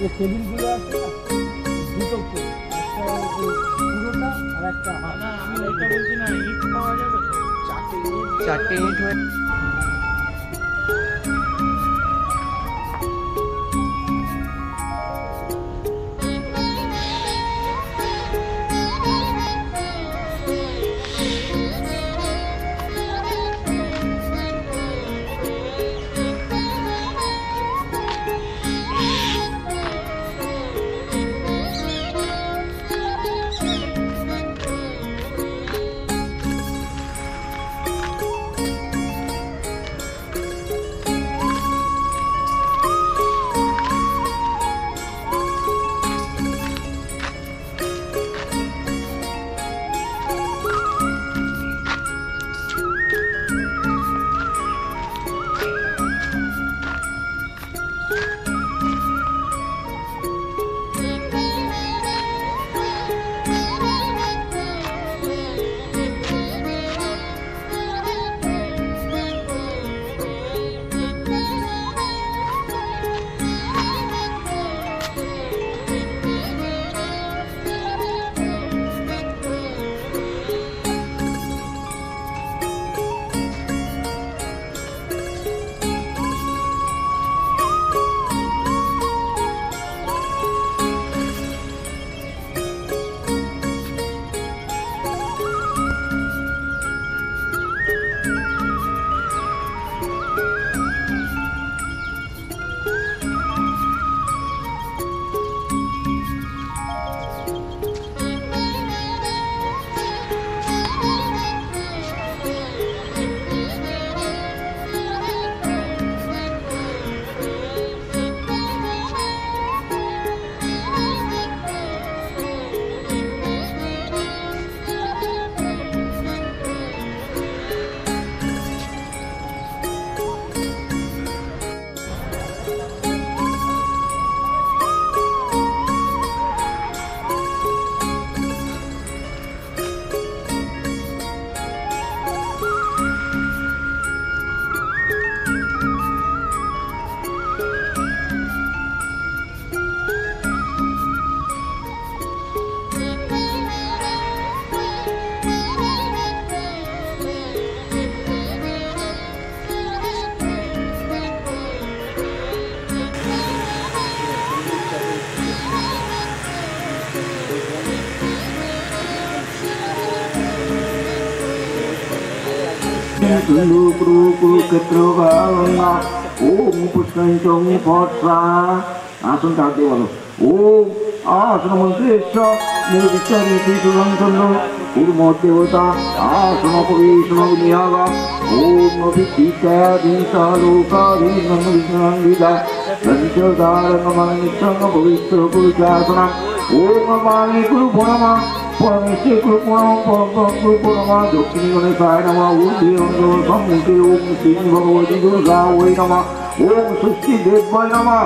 যে টেবিলগুলো আছে না, দুটো একটা পুরোটা আর একটা হাফ। আমি এটা বলছি না, ইট পাওয়া যাবে তো? 4টে ইট হয়ে ओम पुष्कंचों फट्सा आसन काटे बोलो ओम आसन मंत्रेश्वर निर्विचार नीतिशुरंचंद्र उर्मदेवता आसन पविष्ण नियागा ओम अभिषिक्ताधीशालोकाधीनमविष्णांगिदा पंचदारणमनिष्ठं पवित्र पुरुषासनं ओम वाणी गुरु भोरमा परमेश्वर कृपणं परम कृपणमा दक्षिणी गणेशाय नमः ऊर्ध्वं सम्मुखे ओम श्री भगवती दुर्गायै नमः ओम षष्ठी देवाय नमः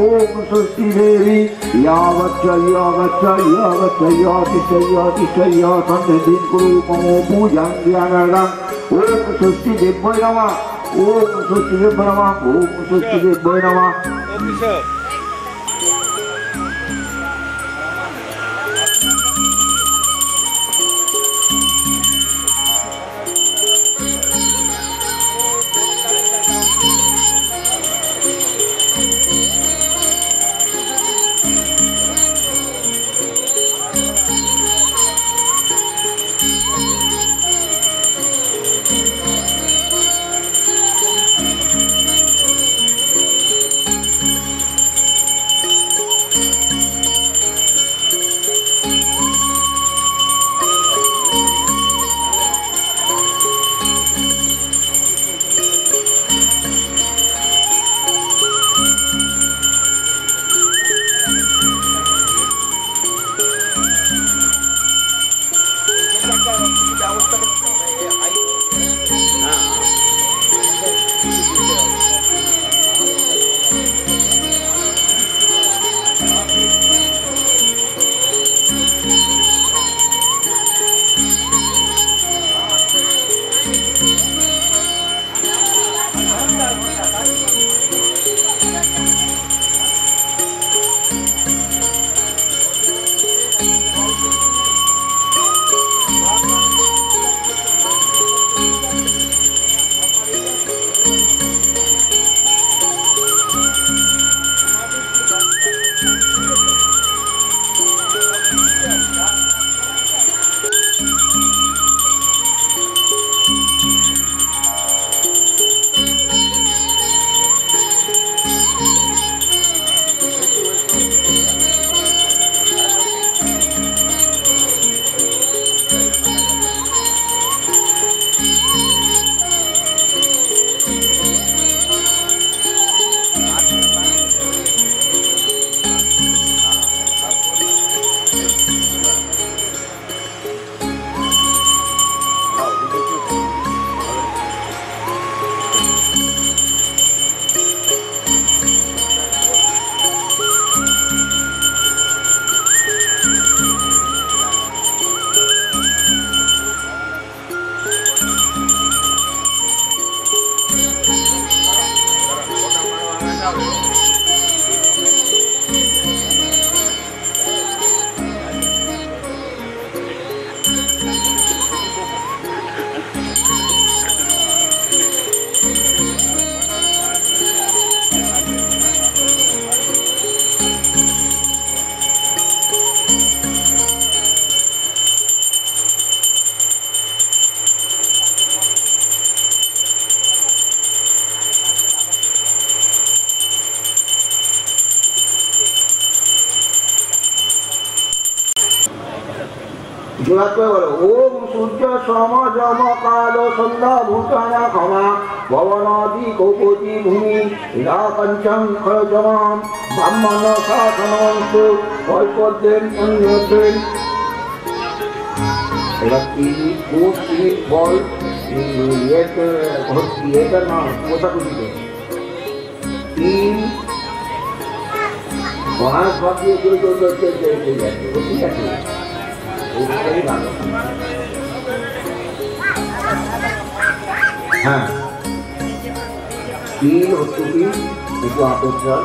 ओम षष्ठी देवी यावच्चय्यातिशय्यातिशय्या सन्निधिं कुरु मम पूजां ज्ञानार्घं ओम षष्ठी देवाय नमः ओम षष्ठी देवाय नमः ओम षष्ठी देवाय नमः। দুহাত করে বলো ওম সূর্য সম যম কাল সন্ধ্যা ভূষণ ক্ষমা ভবনাদি কৌপতি ভূমি হীরা পঞ্চম খরজমাম ব্রাহ্মণ শাসনস্তু কল্পদ্রেন অন্যদ্রেন। এবার তিনি বল ইয়েটা না কোথাকুচিতে তিন বনাস ভাব দিয়ে ঠিক আছে। হ্যাঁ তিন হচ্ছে কি একটু আপেক্ষা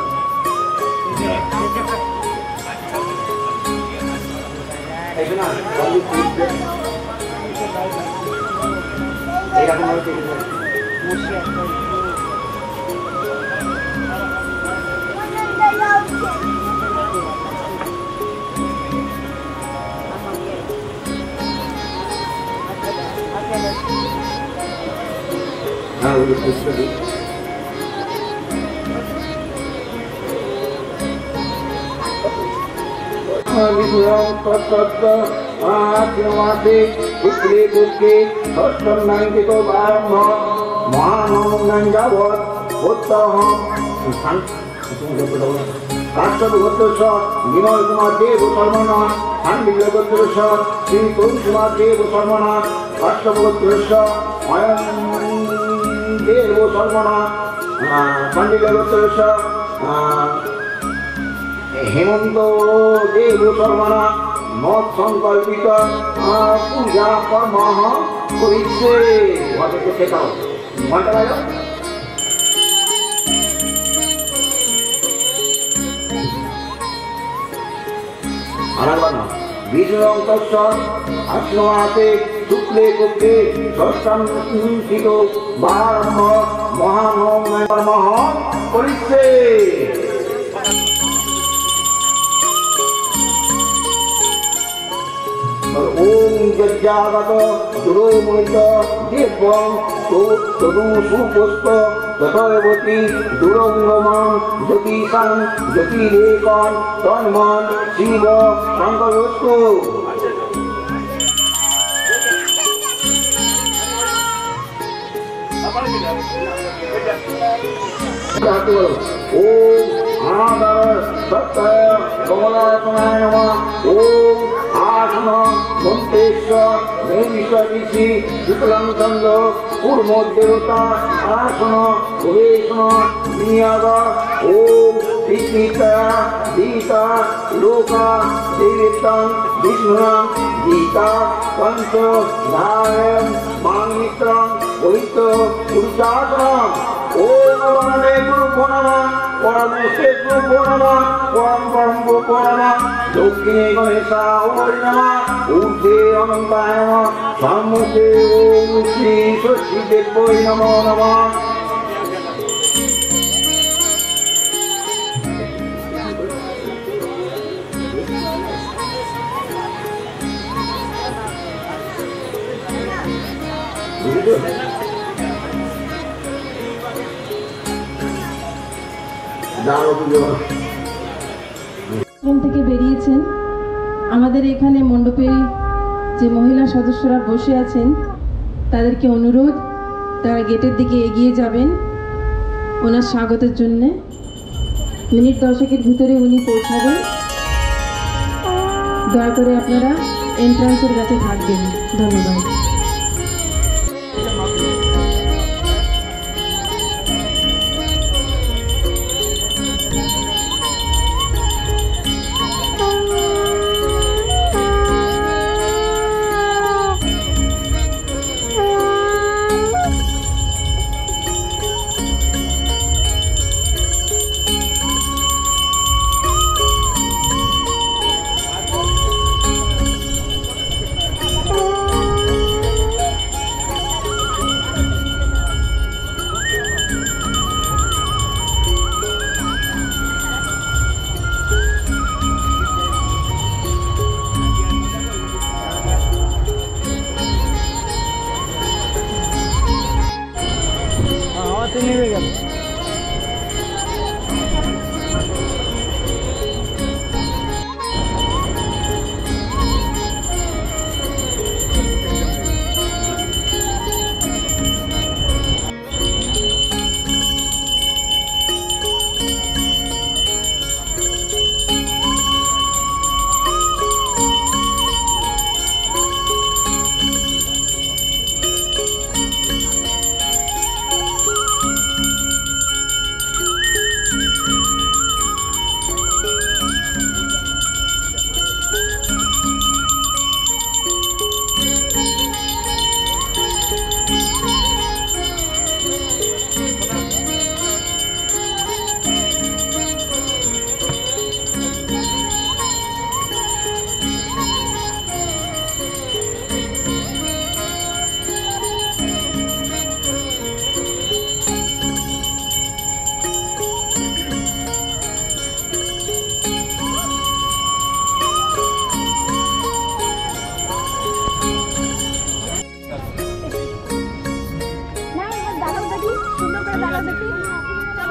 বিনয় কুমার দেব শর্মনাথ পাণ্ডিল্য গোত্রেশ্বর শ্রী তরুণ কুমার দেব শর্মনাথ কাশ্যপ গোত্রেশ্বর অয়ন দেব শর্মনাথ পাণ্ডিল্য গোত্রেশ্বর হেমন্ত দেব শর্মনাথ মত সংকল্পিত পূজা কর্ম করিছে। ঘটে শেখাও ঘন্টা বাজো বিষ্ণুরঙ্কস্বর আশ্রমাতে শুক্লে পক্ষে ষষ্ঠাঙ্কিত বারম্ভ মহানম করিছে। ওম যজ্ঞাগত দুরোমৃত দেবং তদু সুপুষ্প তথৈবতী দুরঙ্গমং জ্যোতিষাং জ্যোতিরেকং তন্মন শিব শঙ্করস্তু। ওম আনাদর সত্যয় কমলাসনায় নমঃ। ওম আসন মন্তেশ্বর মেঘিষি শুক্লং চন্দ্র কূর্মদেবতা আসন প্রবেশন নিয়াগ। ওম বিষ্ণিতা গীতা লোকা দেবতাং বিষ্ণুরাং গীতা পঞ্চ ধারণ মাংমিত্রং পবিত্র পুরুষাসনম। ওম বন্দে গুরু নমঃ পরম শ্রেষ্ঠ নমঃ পরম পরম নমঃ দক্ষিণে গণেশায় নমঃ ঊর্ধ্বে অনন্তায় নমঃ সম্মুখে ওম শ্রী ষষ্ঠী দেব্যৈ নমো নমঃ। থেকে বেরিয়েছেন আমাদের এখানে মণ্ডপে যে মহিলা সদস্যরা বসে আছেন তাদেরকে অনুরোধ তারা গেটের দিকে এগিয়ে যাবেন ওনার স্বাগতের জন্য। মিনিট 10 ভিতরে উনি পৌঁছাবেন। দয়া করে আপনারা এন্ট্রান্সের কাছে থাকবেন। ধন্যবাদ। নেমে গেল। সুন্দর করে দাঁড়াও দেখি।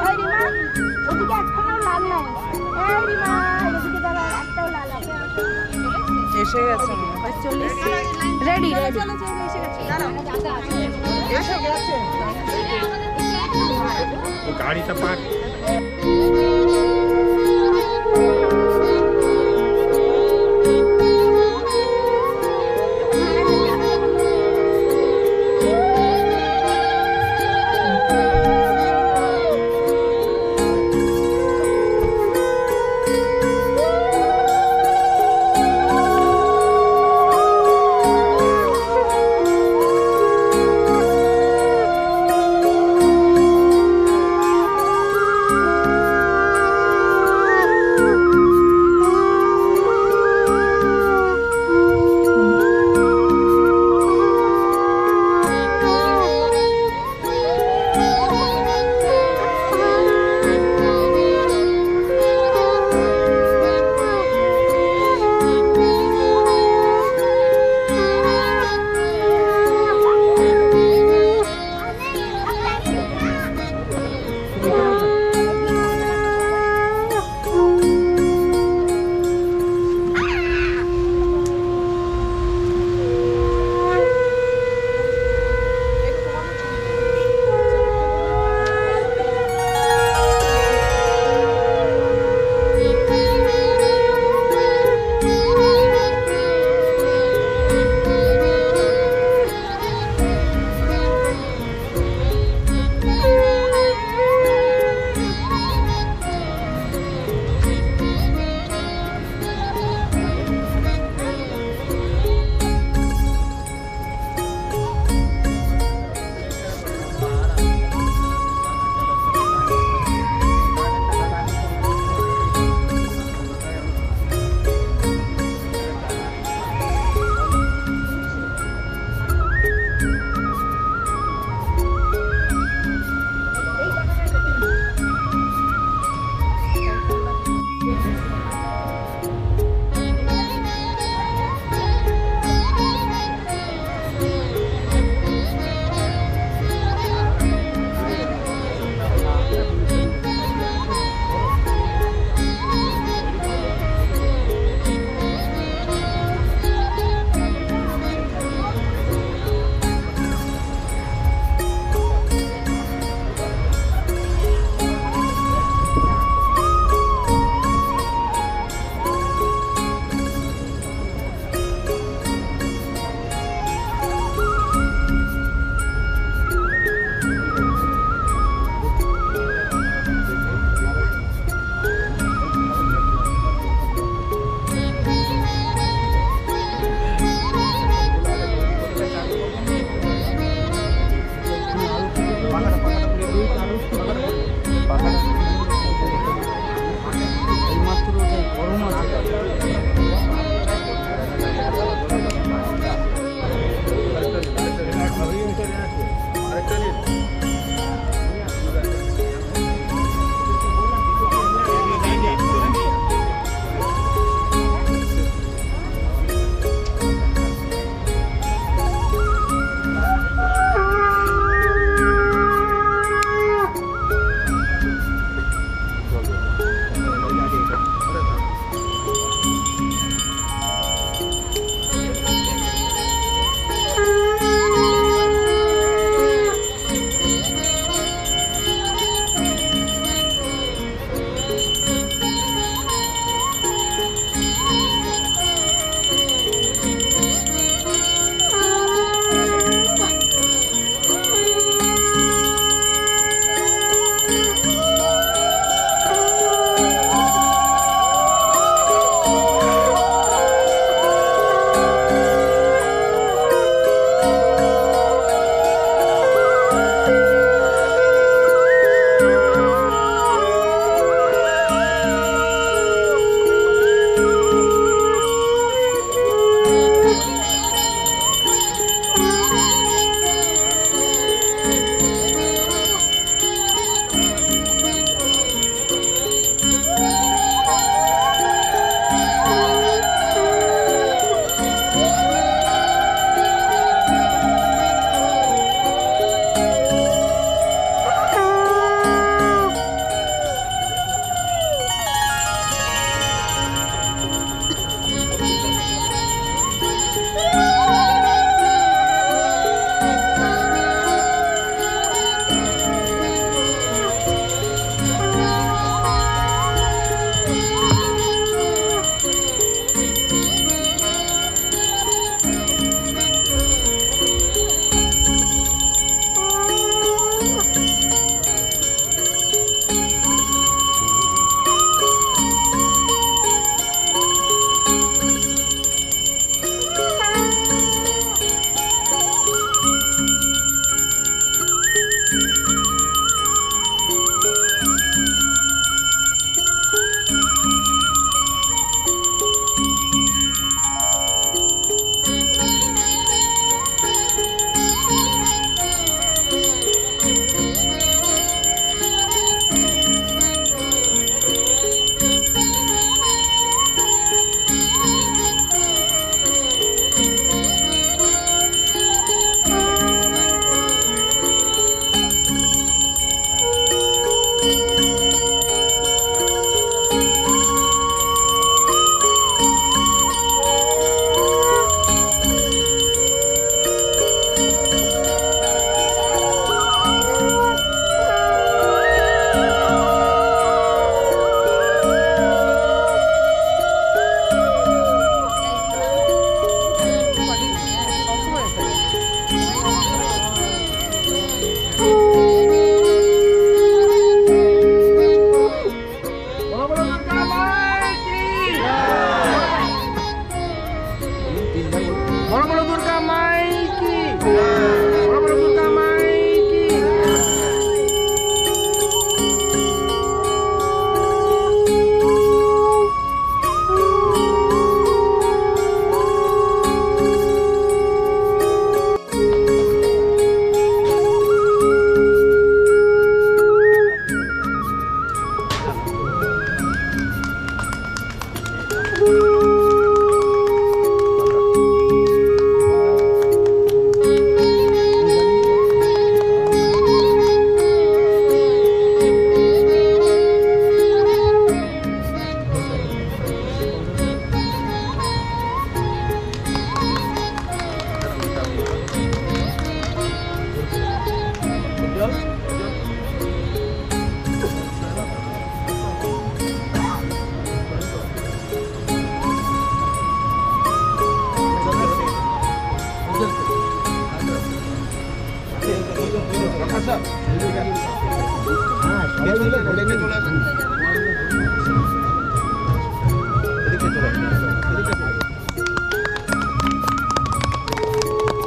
এই রিমা, ওদিকে একটাও লাল নাই। এই রিমা, এদিকে দাঁড়াও, একটাও লাল আছে। এসে গেছে রেডি রেডি। এসে গেছে গাড়িটা পার্ক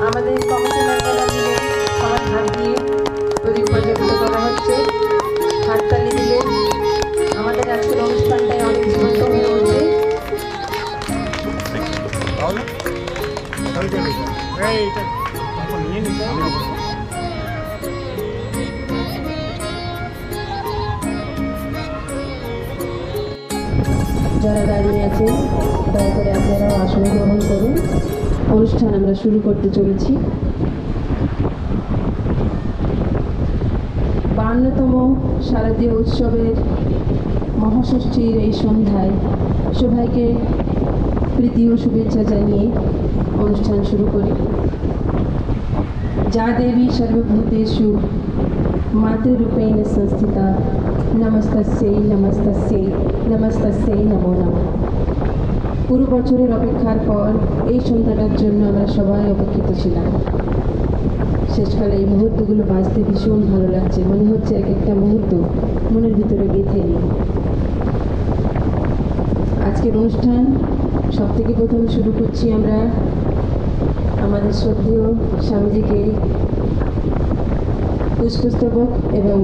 আমাদের কমিটি মেম্বাররা মিলে সবার হাত দিয়ে প্রদীপ প্রজ্বলিত করা হচ্ছে। হাততালি দিলে আমাদের আজকের অনুষ্ঠানটাই অনেক জীবন্ত হয়ে উঠবে। এইটা এখন নিয়ে নিতে হবে। যারা দাঁড়িয়ে আছেন দয়া করে আপনারাও আসন গ্রহণ করুন। অনুষ্ঠান আমরা শুরু করতে চলেছি। 52তম শারদীয় উৎসবের মহাষষ্ঠীর এই সন্ধ্যায় সবাইকে প্রীতি ও শুভেচ্ছা জানিয়ে অনুষ্ঠান শুরু করি। যা দেবী সর্বভূতেষু মাতৃরূপেণ সংস্থিতা নমস্তস্যৈ নমস্তস্যৈ নমস্তস্যৈ নমো নমঃ। পুরো বছরের অপেক্ষার পর এই সন্ধ্যাটার জন্য আমরা সবাই অপেক্ষিত ছিলাম। শেষকালে এই মুহূর্তগুলো বাঁচতে ভীষণ ভালো লাগছে। মনে হচ্ছে এক একটা মুহূর্ত মনের ভিতরে গেঁথে নিই। আজকের অনুষ্ঠান সব থেকে প্রথমে শুরু করছি আমরা আমাদের শ্রদ্ধেয় স্বামীজিকে পুষ্পস্তবক এবং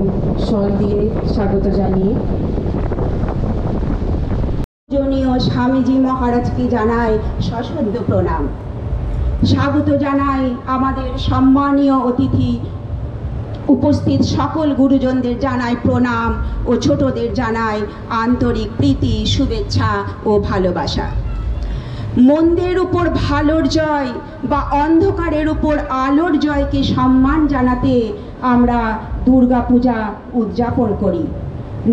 শল দিয়ে স্বাগত জানিয়ে পূজনীয় স্বামীজি মহারাজকে জানাই সশ্রদ্ধ প্রণাম। স্বাগত জানাই আমাদের সম্মানীয় অতিথি উপস্থিত সকল গুরুজনদের জানাই প্রণাম ও ছোটদের জানাই আন্তরিক প্রীতি শুভেচ্ছা ও ভালোবাসা। মন্দের উপর ভালোর জয় বা অন্ধকারের উপর আলোর জয়কে সম্মান জানাতে আমরা দুর্গাপূজা উদযাপন করি।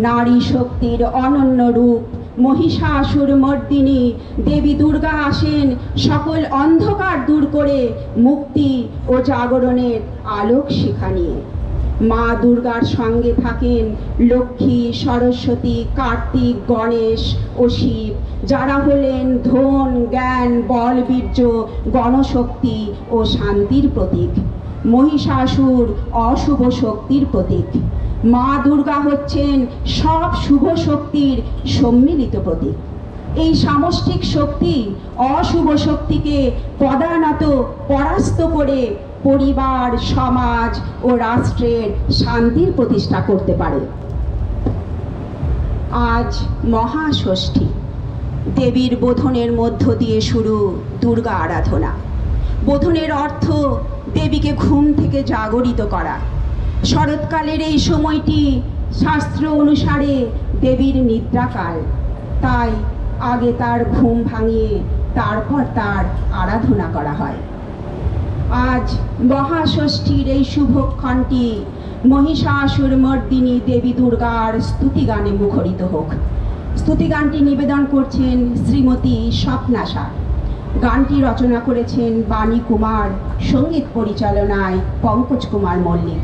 নারী শক্তির অনন্য রূপ মহিষাসুর মর্দিনী দেবী দুর্গা আসেন সকল অন্ধকার দূর করে মুক্তি ও জাগরণের আলোক শিখা নিয়ে। মা দুর্গার সঙ্গে থাকেন লক্ষ্মী, সরস্বতী, কার্তিক, গণেশ ও শিব, যারা হলেন ধন, জ্ঞান, বল, বীর্য, গণশক্তি ও শান্তির প্রতীক। মহিষাসুর অশুভ শক্তির প্রতীক। মা দুর্গা হচ্ছেন সব শুভ শক্তির সম্মিলিত প্রতীক। এই সামষ্টিক শক্তি অশুভ শক্তিকে পদানত পরাস্ত করে পরিবার, সমাজ ও রাষ্ট্রের শান্তির প্রতিষ্ঠা করতে পারে। আজ মহাষষ্ঠী, দেবীর বোধনের মধ্য দিয়ে শুরু দুর্গা আরাধনা। বোধনের অর্থ দেবীকে ঘুম থেকে জাগরিত করা। শরৎকালের এই সময়টি শাস্ত্র অনুসারে দেবীর নিদ্রাকাল, তাই আগে তার ঘুম ভাঙিয়ে তারপর তার আরাধনা করা হয়। আজ মহাষষ্ঠীর এই শুভক্ষণটি মহিষাসুর মর্দিনী দেবী দুর্গার স্তুতিগানে মুখরিত হোক। স্তুতিগানটি নিবেদন করছেন শ্রীমতী স্বপ্নাশা। গানটি রচনা করেছেন বাণী কুমার, সঙ্গীত পরিচালনায় পঙ্কজ কুমার মল্লিক।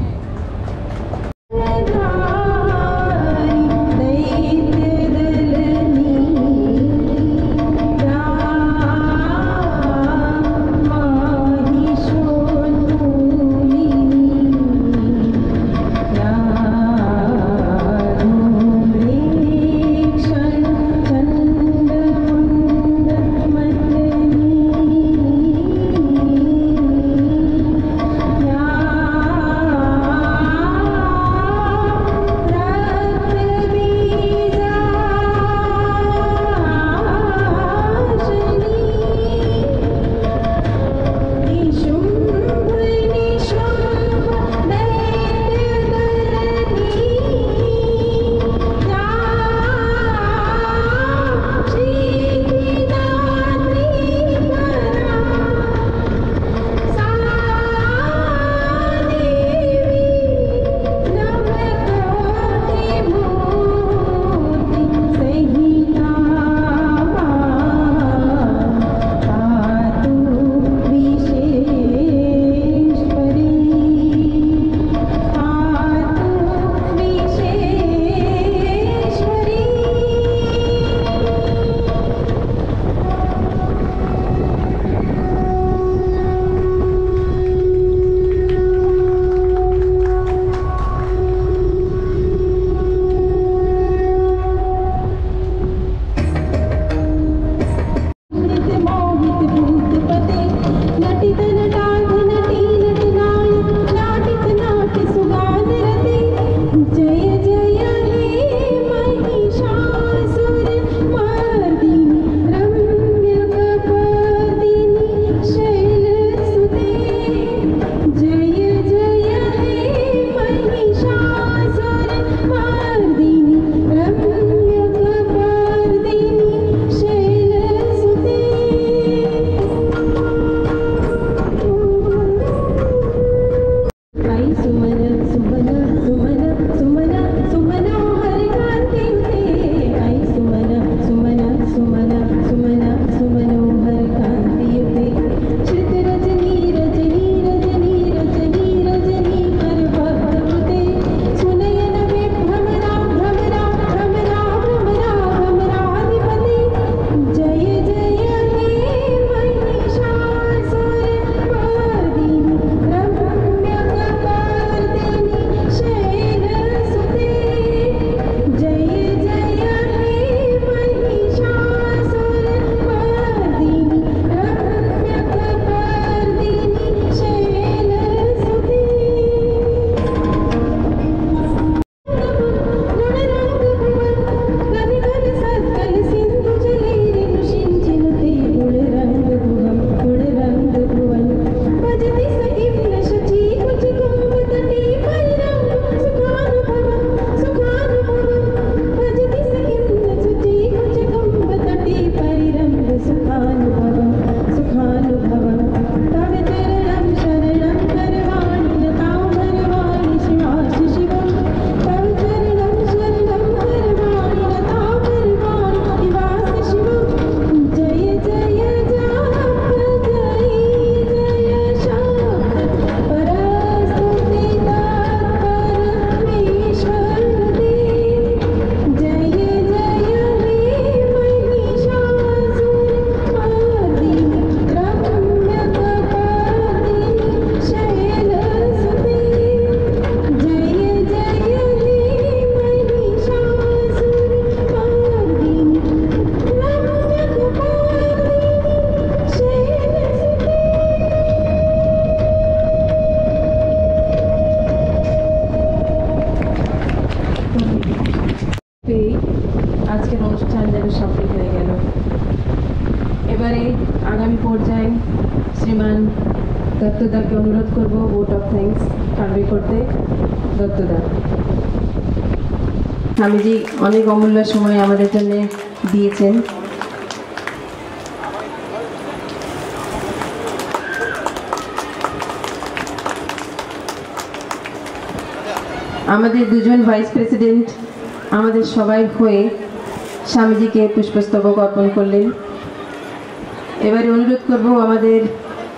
যেন সফল হয়ে গেল। এবারে আগামী পর্যায়ে শ্রীমান দত্তদাকে অনুরোধ করব ভোট অফ থ্যাঙ্কস কনভে করতে। দত্তদা, স্বামীজি অনেক অমূল্য সময় আমাদের জন্য দিয়েছেন। আমাদের দুজন ভাইস প্রেসিডেন্ট আমাদের সবাই হয়ে স্বামীজিকে পুষ্পস্তবক অর্পণ করলেন। এবারে অনুরোধ করব আমাদের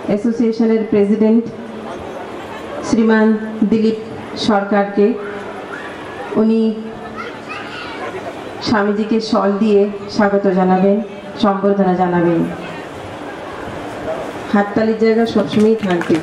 অ্যাসোসিয়েশনের প্রেসিডেন্ট শ্রীমান দিলীপ সরকারকে, উনি স্বামীজিকে শল দিয়ে স্বাগত জানাবেন, সম্বর্ধনা জানাবেন। হাততালির জায়গা সবসময়ই থাকবে।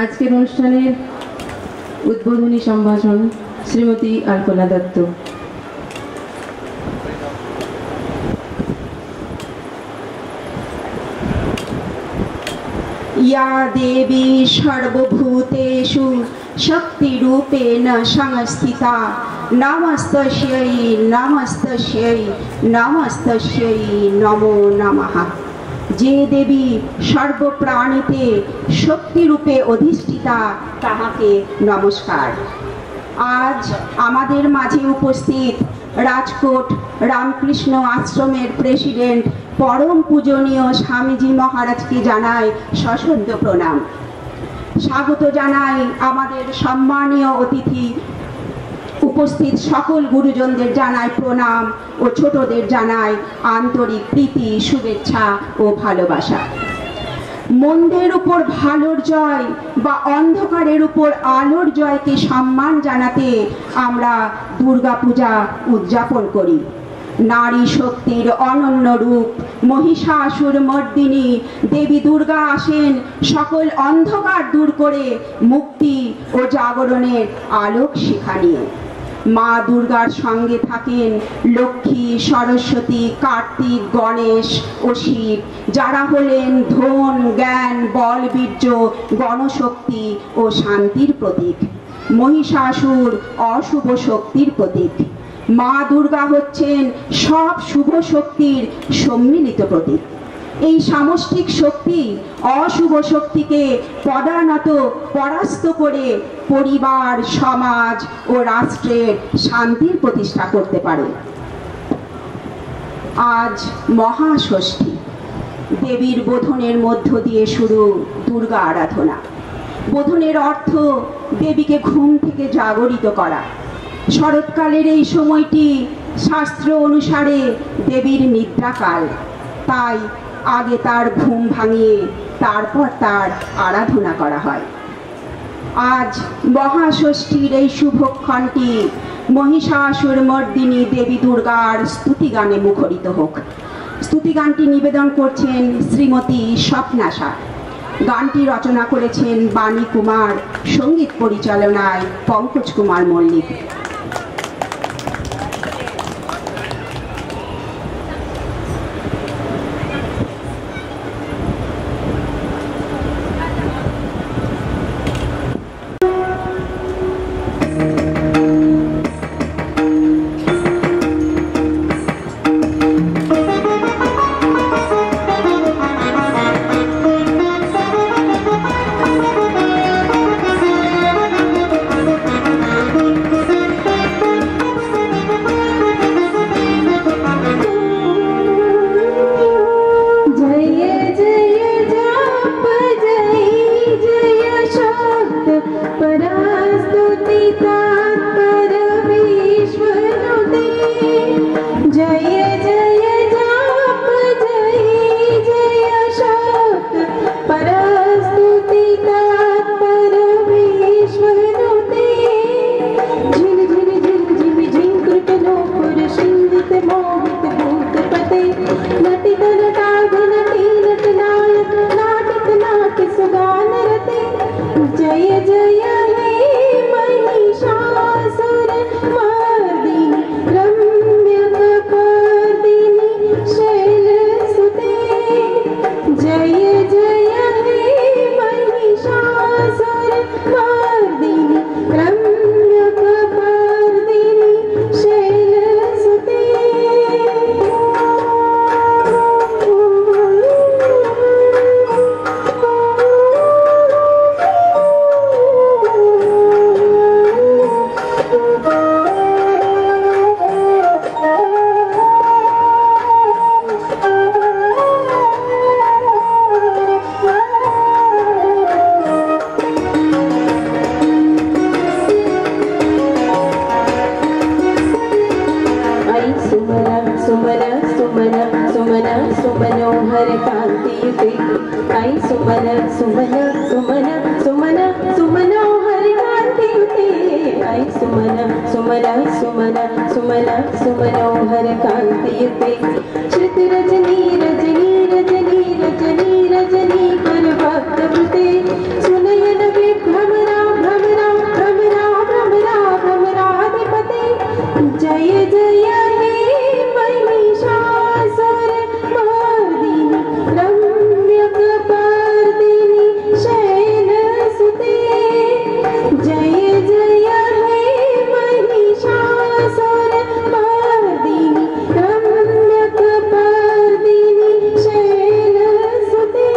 আজকের অনুষ্ঠানের উদ্বোধনী সম্ভাষণ শ্রীমতী আলপনা দত্ত। या देवी सर्वभूतेषु शक्तिरूपेण संस्थिता नमस्तस्यै नमस्तस्यै नमस्तस्यै नमो नमः। যে দেবী সর্বপ্রাণীতে শক্তিরূপে অধিষ্ঠিতা তাহাকে নমস্কার। আজ আমাদের মাঝে উপস্থিত রাজকোট রামকৃষ্ণ আশ্রমের প্রেসিডেন্ট পরম পূজনীয় স্বামীজি মহারাজকে জানাই সশ্রদ্ধ প্রণাম। স্বাগত জানাই আমাদের সম্মানীয় অতিথি, উপস্থিত সকল গুরুজনদের জানাই প্রণাম ও ছোটদের জানাই আন্তরিক প্রীতি, শুভেচ্ছা ও ভালোবাসা। মন্দের উপর ভালোর জয় বা অন্ধকারের উপর আলোর জয়কে সম্মান জানাতে আমরা দুর্গাপূজা উদযাপন করি। নারী শক্তির অনন্য রূপ মহিষাসুর মর্দিনী দেবী দুর্গা আসেন সকল অন্ধকার দূর করে মুক্তি ও জাগরণের আলোক শিখা নিয়ে। মা দুর্গার সঙ্গে থাকেন লক্ষ্মী, সরস্বতী, কার্তিক, গণেশ ও শিব, যারা হলেন ধন, জ্ঞান, বল, বীর্য, গণশক্তি ও শান্তির প্রতীক। মহিষাসুর অশুভ শক্তির প্রতীক। মা দুর্গা হচ্ছেন সব শুভ শক্তির সম্মিলিত প্রতীক। এই সামষ্টিক শক্তি অশুভ শক্তিকে পরাস্ত করে পরিবার, সমাজ ও রাষ্ট্রের শান্তির প্রতিষ্ঠা করতে পারে। আজ মহাষষ্ঠী, দেবীর বোধনের মধ্য দিয়ে শুরু দুর্গা আরাধনা। বোধনের অর্থ দেবীকে ঘুম থেকে জাগরিত করা। শরৎকালের এই সময়টি শাস্ত্র অনুসারে দেবীর নিদ্রাকাল, তাই আগে তার ঘুম ভাঙিয়ে তারপর তার আরাধনা করা হয়। আজ মহাষষ্ঠীর এই শুভক্ষণটি মহিষাসুর মর্দিনী দেবী দুর্গার স্তুতিগানে মুখরিত হোক। স্তুতিগানটি নিবেদন করছেন শ্রীমতী স্বপ্নাশা। গানটি রচনা করেছেন বাণী কুমার, সঙ্গীত পরিচালনায় পঙ্কজ কুমার মল্লিক। आई सुमन सुमन सुमन सुमन सुमनो हर कांति उते आई सुमन सुमन सुमन सुमन सुमनो हर कांति उते श्रुत रजनी रजनी रजनी रजनी रजनी कर भक्त बुते सुनयन वे भ्रमरा भ्रमरा भ्रमरा भ्रमरा भ्रमराधिपते जय जय हे महिषासुर मर्दिनी रम्यकपर्दिनी शैलसुते जय जय हे महिषासुर मर्दिनी रम्यकपर्दिनी शैलसुते।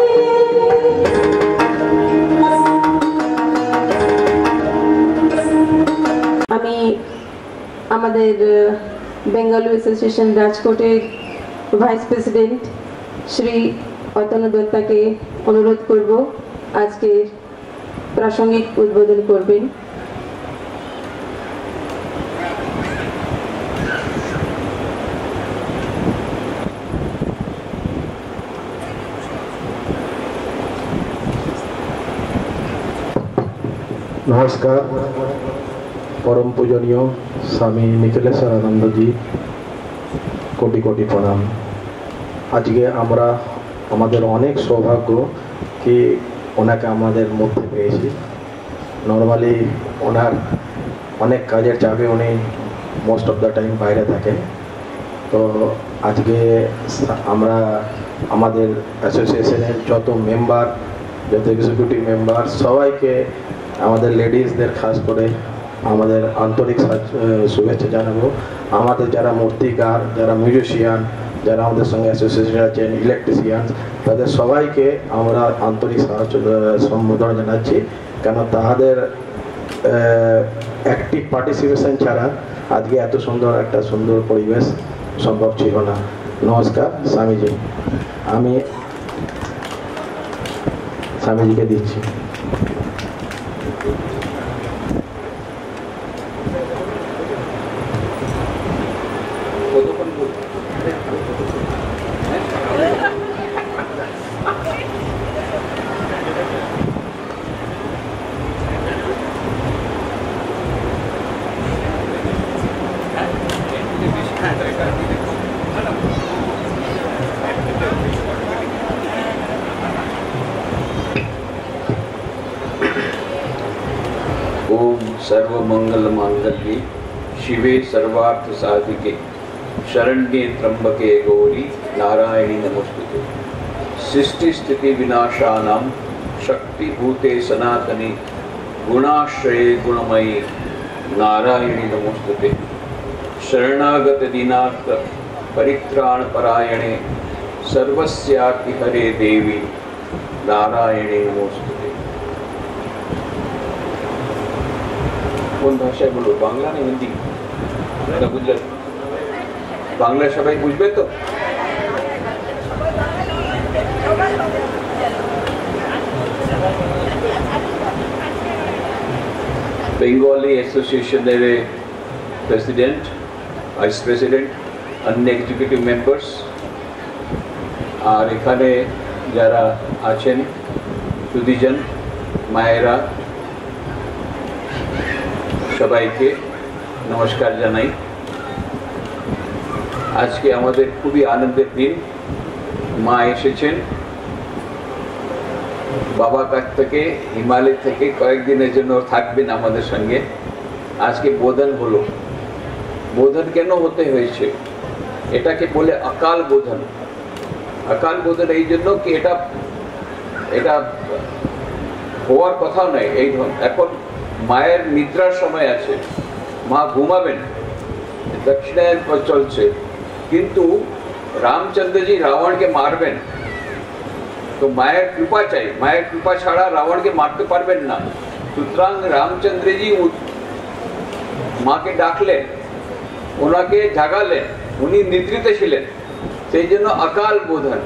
আমি আমাদের বেঙ্গলি অ্যাসোসিয়েশন রাজকোটের ভাইস প্রেসিডেন্ট শ্রী অতনু দত্তাকে অনুরোধ করব আজকে প্রাসঙ্গিক উদ্বোধন করবেন। नमस्कार परम पूजनीय स्वामी निखिलेश्वरानंद जी कोटि कोटि प्रणाम। आज के আমরা আমাদের অনেক সৌভাগ্য কি ওনাকে আমাদের মধ্যে পেয়েছি। নরমালি ওনার অনেক কাজের চাপে উনি মোস্ট অফ দ্য টাইম বাইরে থাকেন। তো আজকে আমরা আমাদের অ্যাসোসিয়েশনের যত মেম্বার যত এক্সিকিউটিভ মেম্বার সবাইকে আমাদের লেডিসদের খাস করে আমাদের আন্তরিক শুভেচ্ছা জানাবো। আমাদের যারা মূর্তিকার যারা মিউজিশিয়ান যারা আমাদের সঙ্গে অ্যাসোসিয়েশন আছেন ইলেকট্রিশিয়ান তাদের সবাইকে আমরা আন্তরিক সম্বোধনা জানাচ্ছি, কেন তাদের অ্যাক্টিভ পার্টিসিপেশন ছাড়া আজকে এত সুন্দর একটা সুন্দর পরিবেশ সম্ভব ছিল না। নমস্কার স্বামীজি। আমি স্বামীজিকে দিচ্ছি। ओम सर्वमंगल मांगल्ये शिवे सर्वार्थ साधिके शरण्ये त्र्यंबके गौरी नारायणी नमोस्तुते। सृष्टि स्थिति विनाशानां शक्तिभूते सनातने गुणाश्रये गुणमयी नारायणी नमोस्तुते। शरणागत दीनार्थ परित्राण परायणे सर्वस्यार्ति हरे देवी नारायणी नमोस्तुते। কোন ভাষায় বলবো, বাংলা না হিন্দি না গুজরাটি? বাংলা সবাই বুঝবে তো? বেঙ্গলি অ্যাসোসিয়েশনের প্রেসিডেন্ট, ভাইস প্রেসিডেন্ট, অন্য এক্সিকিউটিভ মেম্বার্স আর এখানে যারা আছেন সুদীজন মায়েরা সবাইকে নমস্কার জানাই। আজকে আমাদের খুবই আনন্দের দিন। মা এসেছেন বাবার কাছ থেকে, হিমালয় থেকে কয়েকদিনের জন্য থাকবেন আমাদের সঙ্গে। আজকে বোধন হলো। বোধন কেন হতে হয়েছে? এটাকে বলে অকাল বোধন। অকাল বোধন এই জন্য কি এটা হওয়ার কথা নয়। এই এখন মায়ের নিদ্রার সময় আছে, মা ঘুমাবেন, দক্ষিণায়ন পথ চলছে, কিন্তু রামচন্দ্রজি রাবণকে মারবেন, তো মায়ের কৃপা চাই। মায়ের কৃপা ছাড়া রাবণকে মারতে পারবেন না। সুতরাং রামচন্দ্রজি মাকে ডাকলেন, ওনাকে জাগালেন, উনি নিদ্রিত ছিলেন, সেই জন্য অকাল বোধন।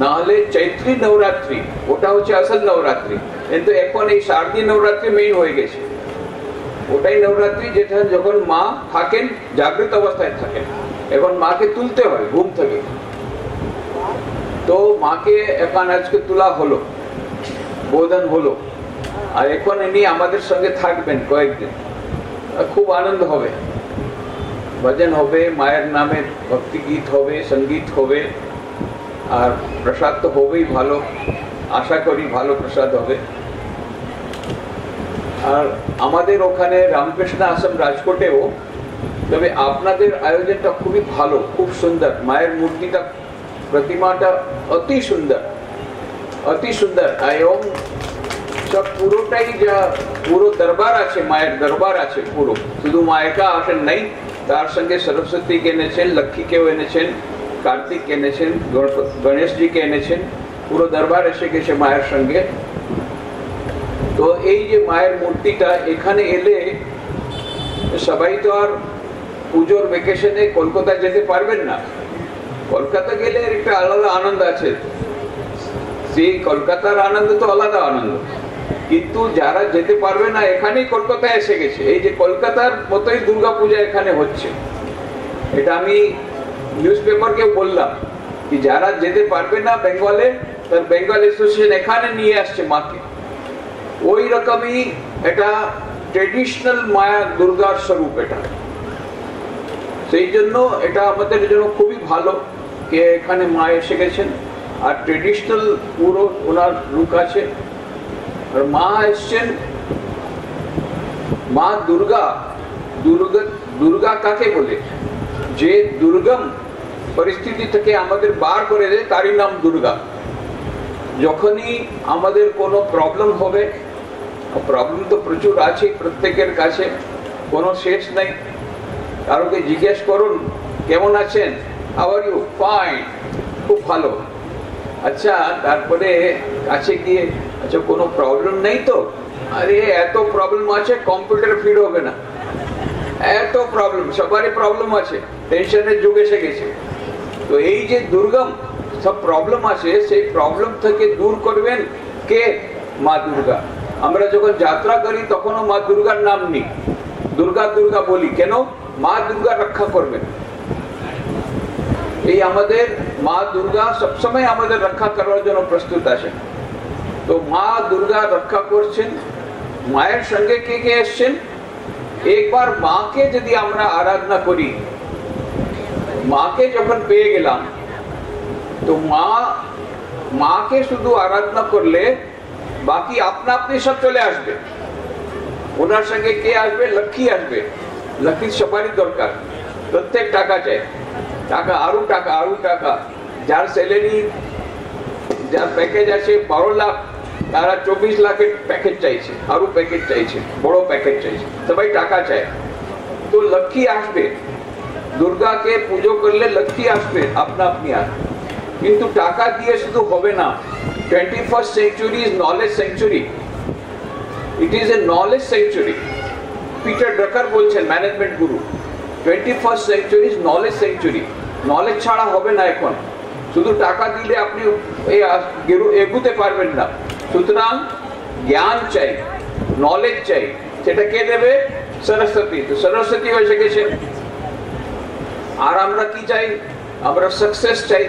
না হলে চৈত্রী নবরাত্রি, ওটা হচ্ছে আসল নবরাত্রি, কিন্তু এখন এই শারদীয় নবরাত্রি মেইন হয়ে গেছে। ওটাই নবরাত্রি যেটা যখন মা থাকেন, জাগ্রত অবস্থায় থাকেন। এখন মাকে তুলতে হয় ঘুম থেকে। তো মাকে এখন আজকে তোলা হলো, বোধন হলো, আর এখন ইনি আমাদের সঙ্গে থাকবেন কয়েকদিন। খুব আনন্দ হবে, ভজন হবে, মায়ের নামে ভক্তি গীত হবে, সঙ্গীত হবে, আর প্রসাদ তো হবেই ভালো, আশা করি ভালো প্রসাদ হবে। আর আমাদের ওখানে রামকৃষ্ণ আশ্রম রাজকোটেও, তবে আপনাদের আয়োজনটা খুবই ভালো, খুব সুন্দর। মায়ের মূর্তিটা, প্রতিমাটা অতি সুন্দর, অতি সুন্দর। এবং সব পুরোটাই যা পুরো দরবার আছে, মায়ের দরবার আছে পুরো, শুধু মায়েকা আসেন নাই, তার সঙ্গে সরস্বতীকে এনেছেন, লক্ষ্মীকেও এনেছেন, কার্তিককে এনেছেন, গণেশজিকে এনেছেন, পুরো দরবার এসে গেছে মায়ের সঙ্গে। তো এই যে মায়ের মূর্তিটা এখানে এলে, সবাই তো আর পুজোর ভ্যাকেশনে কলকাতা যেতে পারবেন না। কলকাতা গেলে একটা আলাদা আনন্দ আছে, সেই কলকাতার আনন্দ তো আলাদা আনন্দ, কিন্তু যারা যেতে পারবে না এখানেই কলকাতায় এসে গেছে। এই যে কলকাতার মতোই দুর্গাপূজা এখানে হচ্ছে, এটা আমি নিউজ পেপারকে বললাম কি যারা যেতে পারবে না বেঙ্গলে, তার বেঙ্গল অ্যাসোসিয়েশন এখানে নিয়ে আসছে মাকে। ওই রকমই এটা ট্রেডিশনাল মায়া দুর্গার স্বরূপ এটা, সেই জন্য এটা আমাদের জন্য খুবই ভালো যে এখানে মা এসে গেছেন, আর ট্রেডিশনাল পুরো ওনার লুক আছে। আর মা এসছেন, মা দুর্গা, দুর্গা কাকে বলে? যে দুর্গম পরিস্থিতি থেকে আমাদের বার করে দেয় তারই নাম দুর্গা। যখনই আমাদের কোনো প্রবলেম হবে, প্রবলেম তো প্রচুর আছে প্রত্যেকের কাছে, কোনো শেষ নাই। কারোকে জিজ্ঞেস করুন কেমন আছেন, হাউ আর ইউ, ফাইন, খুব ভালো। আচ্ছা, তারপরে কাছে গিয়ে আচ্ছা কোনো প্রবলেম নেই তো? আরে এত প্রবলেম আছে, কম্পিউটার ফিট হবে না, এত প্রবলেম, সবারই প্রবলেম আছে, টেনশনের যুগ এসে গেছে। তো এই যে দুর্গম সব প্রবলেম আছে, সেই প্রবলেম থেকে দূর করবেন কে? মা দুর্গা। আমরা যখন যাত্রা করি তখনও মা দুর্গার নাম নিই, দুর্গা দুর্গা বলি, কেন? মা দুর্গা রক্ষা করবেন। এই আমাদের মা দুর্গা সবসময় আমাদের রক্ষা করার জন্য প্রস্তুত আছেন। তো মা দুর্গা রক্ষা করছেন। মায়ের সঙ্গে কে কে এসছেন? একবার মাকে যদি আমরা আরাধনা করি, মাকে যখন পেয়ে গেলাম, তো মাকে শুধু আরাধনা করলে বাকি আপনা আপনি সব চলে আসবে। ওনার সঙ্গে কে আসবে? লক্ষ্মী আসবে। লক্ষ্মীর সবারই দরকার, প্রত্যেক টাকা চাই, টাকা, আরো টাকা, আরো টাকা। যার স্যালারি, যার প্যাকেজ আছে 12 লাখ, তারা 24 লাখের প্যাকেজ চাইছে, আরো প্যাকেজ চাইছে, বড় প্যাকেজ চাইছে, সবাই টাকা চায়। তো লক্ষ্মী আসবে, দুর্গাকে পুজো করলে লক্ষ্মী আসবে, আপনা আপনি আসবে। কিন্তু টাকা দিয়ে শুধু হবে না। 21st century is knowledge century. It is a knowledge century. Peter Drucker বলছেন, management Guru, 21st century is knowledge century. Knowledge ছাড়া হবে না এখন। শুধু টাকা দিলে আপনি এগুতে পারবেন না। সুতরাং জ্ঞান চাই, নলেজ চাই। সেটা কে দেবে? সরস্বতী। তো সরস্বতী এসে গেছে। আর আমরা কি চাই? আমরা সাকসেস চাই,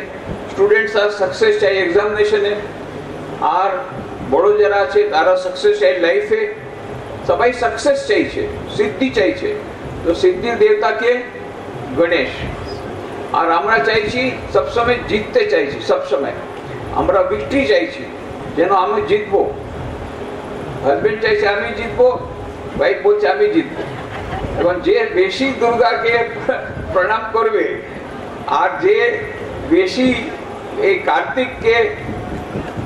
স্টুডেন্টস আর সাকসেস চাই এক্সামিনেশনে, আর বড় যারা আছে তারা সাকসেস চাই লাইফে। সবাই সাকসেস চাইছে, সিদ্ধি চাইছে। তো সিদ্ধির দেবতাকে গণেশ। আর আমরা চাইছি সবসময় জিততে চাইছি, সবসময় আমরা ভিক্টরি চাইছি, যেন আমি জিতবো। হাজবেন্ড চাইছে আমি জিতবো, ওয়াইফ বলছে আমি জিতবো। এবং যে বেশি দুর্গাকে প্রণাম করবে আর যে বেশি এই কার্তিককে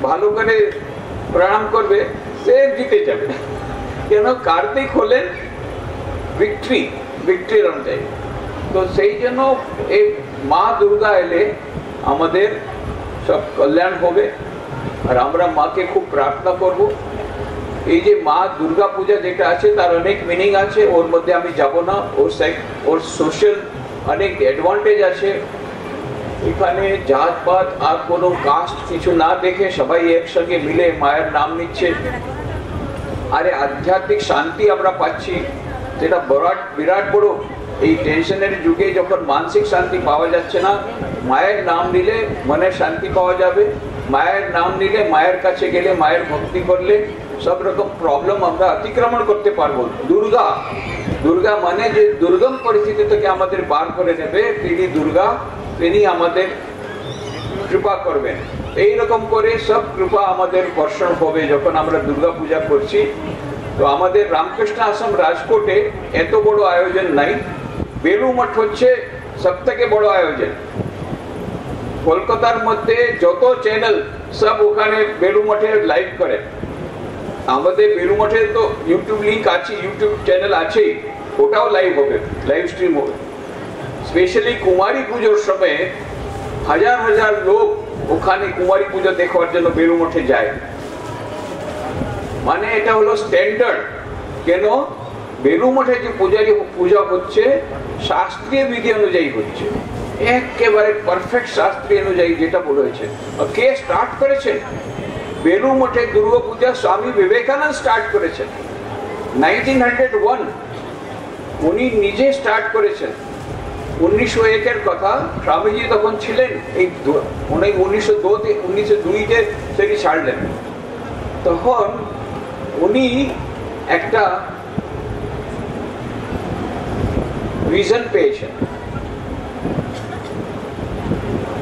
ভালো করে প্রণাম করবে, সে জিতে যাবে। কেন? কার্তিক হলেন ভিক্টরি অনুযায়ী। তো সেই জন্য এই মা দুর্গা এলে আমাদের সব কল্যাণ হবে। আর আমরা মাকে খুব প্রার্থনা করব। এই যে মা দুর্গা পূজা যেটা আছে তার অনেক মিনিং আছে, ওর মধ্যে আমি যাব না। ওর সোশ্যাল অনেক অ্যাডভান্টেজ আছে। এখানে জাতপাত আর কোনো কাস্ট কিছু না দেখে সবাই একসঙ্গে মিলে মায়ের নাম নিচ্ছে। আরে আধ্যাত্মিক শান্তি আমরা পাচ্ছি, যেটা বিরাট বড় এই টেনশনের যুগে যখন মানসিক শান্তি পাওয়া যাচ্ছে না, মায়ের নাম নিলে মনের শান্তি পাওয়া যাবে। মায়ের নাম নিলে, মায়ের কাছে গেলে, মায়ের ভক্তি করলে সব রকম প্রবলেম আমরা অতিক্রমণ করতে পারবো। দুর্গা, দুর্গা মানে যে দুর্গম পরিস্থিতি থেকে আমাদের বার করে নেবে, তিনি দুর্গা, তিনি আমাদের কৃপা করবেন। এইরকম করে সব কৃপা আমাদের বর্ষণ হবে যখন আমরা দুর্গা পূজা করছি। তো আমাদের রামকৃষ্ণ আশ্রম রাজকোটে এত বড় আয়োজন নাই, বেলু মঠ হচ্ছে সব থেকে বড় আয়োজন। কলকাতার মধ্যে যত চ্যানেল সব ওখানে বেলু মঠে লাইভ করে। আমাদের বেলু মঠে তো ইউটিউব লিঙ্ক আছে, ইউটিউব চ্যানেল আছেই, ওটাও লাইভ হবে, লাইভ স্ট্রিম হবে। স্পেশালি কুমারী পুজোর সময় হাজার হাজার লোক ওখানে কুমারী পুজো দেখার জন্য বেলু মঠে যায়। মানে এটা হলো স্ট্যান্ডার্ড। কেন? বেলু মঠে যে পূজা হচ্ছে শাস্ত্রীয় বিধি অনুযায়ী হচ্ছে, একেবারে পারফেক্ট শাস্ত্রীয় অনুযায়ী যেটা বলা হয়েছে। কে স্টার্ট করেছেন? বেলু মঠে দুর্গা পূজা স্বামী বিবেকানন্দ স্টার্ট করেছেন 1901। উনি নিজে স্টার্ট করেছেন। 1901-এর কথা, স্বামীজি তখন ছিলেন, এই 1902-তে সেটি ছাড়লেন। তখন উনি একটা ভিশন পেয়েছেন।